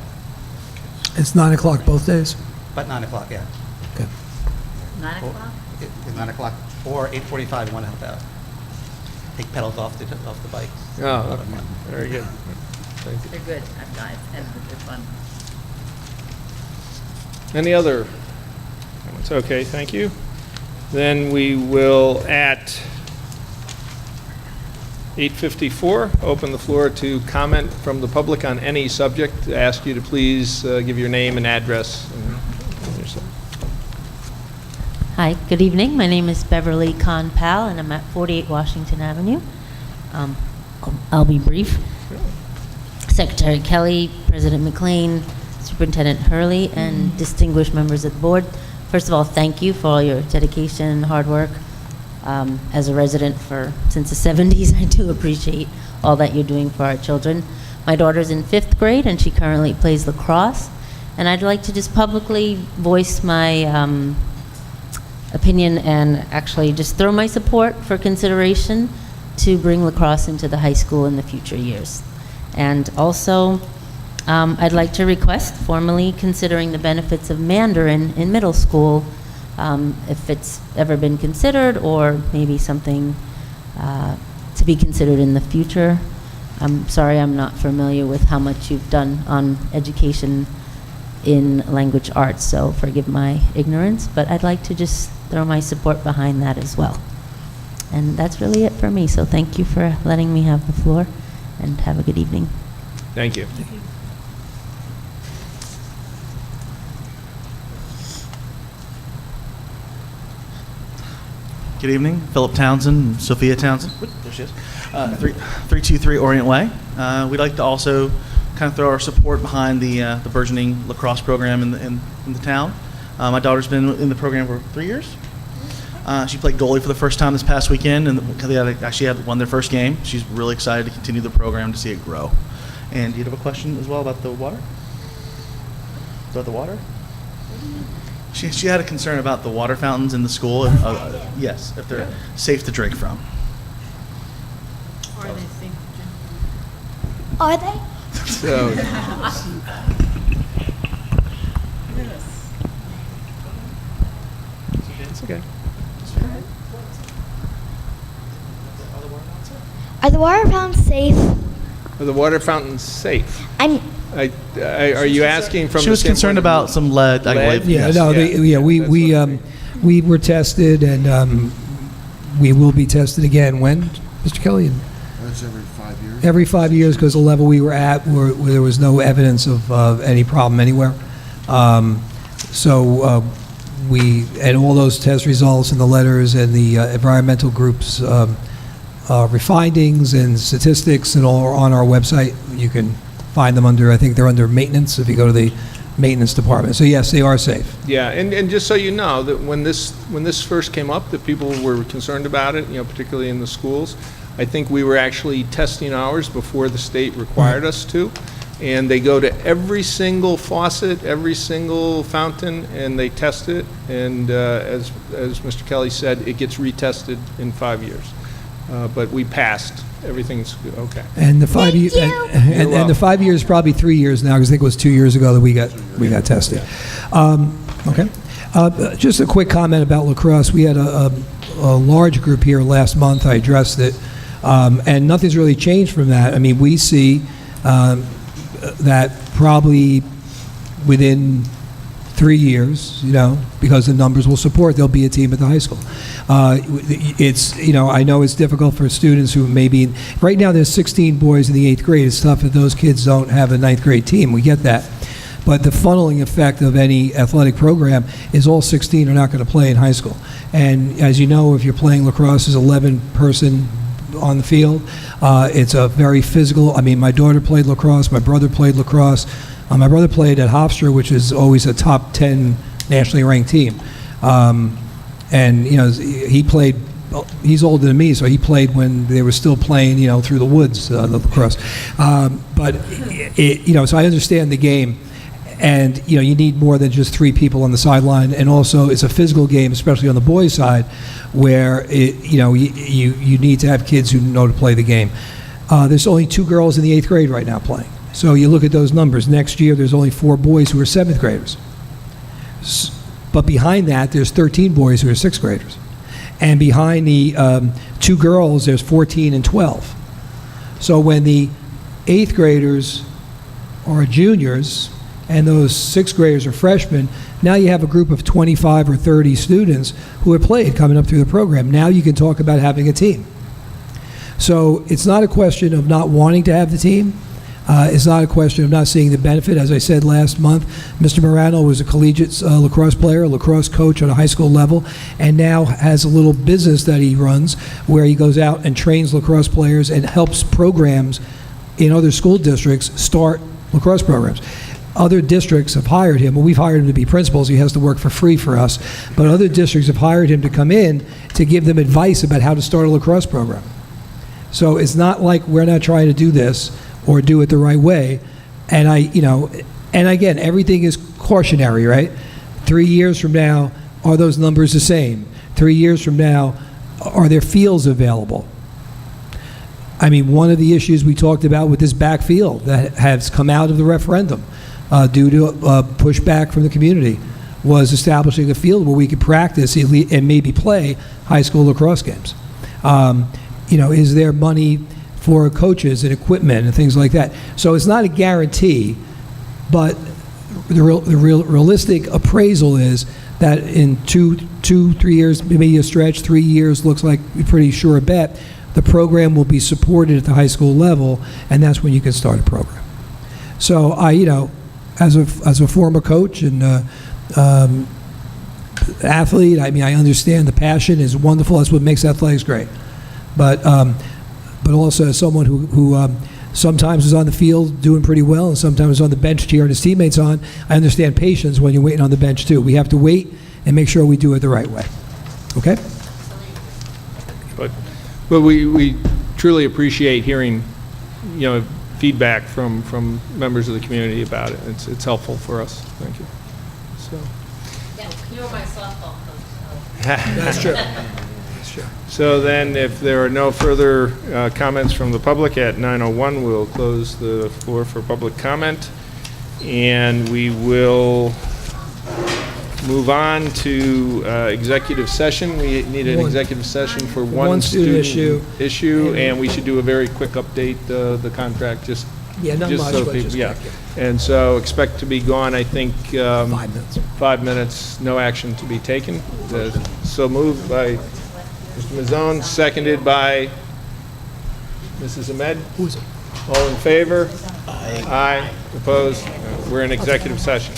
It's 9 o'clock both days? About 9 o'clock. Yeah. Okay. 9 o'clock? It's 9 o'clock or 8:45. You want to help out. Take pedals off the bikes. Oh, okay. Very good. Thank you. They're good. I've gone, and they're fun. Any other comments? Okay, thank you. Then we will, at 8:54, open the floor to comment from the public on any subject. I ask you to please give your name and address. And yourself. Hi, good evening. My name is Beverly Conpal, and I'm at 48 Washington Avenue. I'll be brief. Secretary Kelly, President McLean, Superintendent Hurley, and distinguished members of the board. First of all, thank you for all your dedication and hard work. As a resident since the 70s, I do appreciate all that you're doing for our children. My daughter's in 5th grade, and she currently plays lacrosse. And I'd like to just publicly voice my opinion and actually just throw my support for consideration to bring lacrosse into the high school in the future years. And also, I'd like to request formally considering the benefits of Mandarin in middle school, if it's ever been considered, or maybe something to be considered in the future. I'm sorry, I'm not familiar with how much you've done on education in language arts, so forgive my ignorance, but I'd like to just throw my support behind that as well. And that's really it for me, so thank you for letting me have the floor, and have a good evening. Thank you. Good evening. Philip Townsend and Sophia Townsend. There she is. 323 Orient Way. We'd like to also kind of throw our support behind the burgeoning lacrosse program in the town. My daughter's been in the program for 3 years. She played goalie for the first time this past weekend, and they actually had won their first game. She's really excited to continue the program to see it grow. And do you have a question as well about the water? About the water? She had a concern about the water fountains in the school. Yes, if they're safe to drink from. Are they safe to drink? Are they? So, It's okay. Are the water fountains safe? are the water fountains safe? Are you asking from? She was concerned about some lead, I believe. Yeah, Yes. no, we were tested, and we will be tested again. When, Mr. Kelly? That's every 5 years. Every 5 years, because the level we were at, where there was no evidence of any problem anywhere. And all those test results and the letters and the environmental groups findings and statistics and all are on our website. You can find them I think they're under maintenance if you go to the maintenance department. So yes, they are safe. Yeah, and just so you know, that when this first came up, that people were concerned about it, particularly in the schools, I think we were actually testing ours before the state required us to. And they go to every single faucet, every single fountain, and they test it. And as Mr. Kelly said, it gets retested in 5 years. But we passed. Everything's okay. And the 5 years, and the 5 years, probably 3 years now, because I think it was 2 years ago that we got tested. Okay. Just a quick comment about lacrosse. We had a large group here last month. I addressed it, and nothing's really changed from that. I mean, we see that probably within 3 years, because the numbers will support, there'll be a team at the high school. I know it's difficult for students who maybe, right now there's 16 boys in the 8th grade. It's tough if those kids don't have a 9th grade team. We get that. But the funneling effect of any athletic program is all 16 are not going to play in high school. And as you know, if you're playing lacrosse as 11 person on the field, it's a very physical. I mean, my daughter played lacrosse. My brother played lacrosse. My brother played at Hofstra, which is always a top 10 nationally ranked team. And he played. He's older than me, so he played when they were still playing, through the woods, the lacrosse. So I understand the game, and you need more than just 3 people on the sideline. And also, it's a physical game, especially on the boys' side, where you need to have kids who know to play the game. There's only 2 girls in the 8th grade right now playing. So you look at those numbers. Next year, there's only 4 boys who are 7th graders. But behind that, there's 13 boys who are 6th graders. And behind the 2 girls, there's 14 and 12. So when the 8th graders are juniors and those 6th graders are freshmen, now you have a group of 25 or 30 students who have played coming up through the program. Now you can talk about having a team. So it's not a question of not wanting to have the team. It's not a question of not seeing the benefit. As I said last month, Mr. Morano was a collegiate lacrosse player, a lacrosse coach on a high school level, and now has a little business that he runs where he goes out and trains lacrosse players and helps programs in other school districts start lacrosse programs. Other districts have hired him. Well, we've hired him to be principals. He has to work for free for us. But other districts have hired him to come in to give them advice about how to start a lacrosse program. So it's not like we're not trying to do this or do it the right way. And and again, everything is cautionary, right? 3 years from now, are those numbers the same? 3 years from now, are there fields available? I mean, one of the issues we talked about with this backfield that has come out of the referendum due to pushback from the community was establishing a field where we could practice and maybe play high school lacrosse games. Is there money for coaches and equipment and things like that? So it's not a guarantee, but the realistic appraisal is that in 3 years, maybe a stretch, 3 years looks like a pretty sure bet, the program will be supported at the high school level, and that's when you can start a program. So as a former coach and athlete. I mean, I understand the passion is wonderful. That's what makes athletics great. But also as someone who sometimes is on the field doing pretty well and sometimes is on the bench cheering his teammates on, I understand patience when you're waiting on the bench too. We have to wait and make sure we do it the right way. Okay? But we truly appreciate hearing, feedback from members of the community about it. It's helpful for us. Thank you. So. You're my softball coach. That's true. That's true. So then, if there are no further comments from the public at 9:01, we'll close the floor for public comment, and we will move on to executive session. We need an executive session for one student issue, and we should do a very quick update, the contract, just not just much, so but people, just yeah. quick, And so expect to be gone, I think, 5 minutes. 5 minutes, no action to be taken. So moved by Mr. Mazzone, seconded by Mrs. Ahmed. Who is it? All in favor? Aye. Opposed? We're in executive session.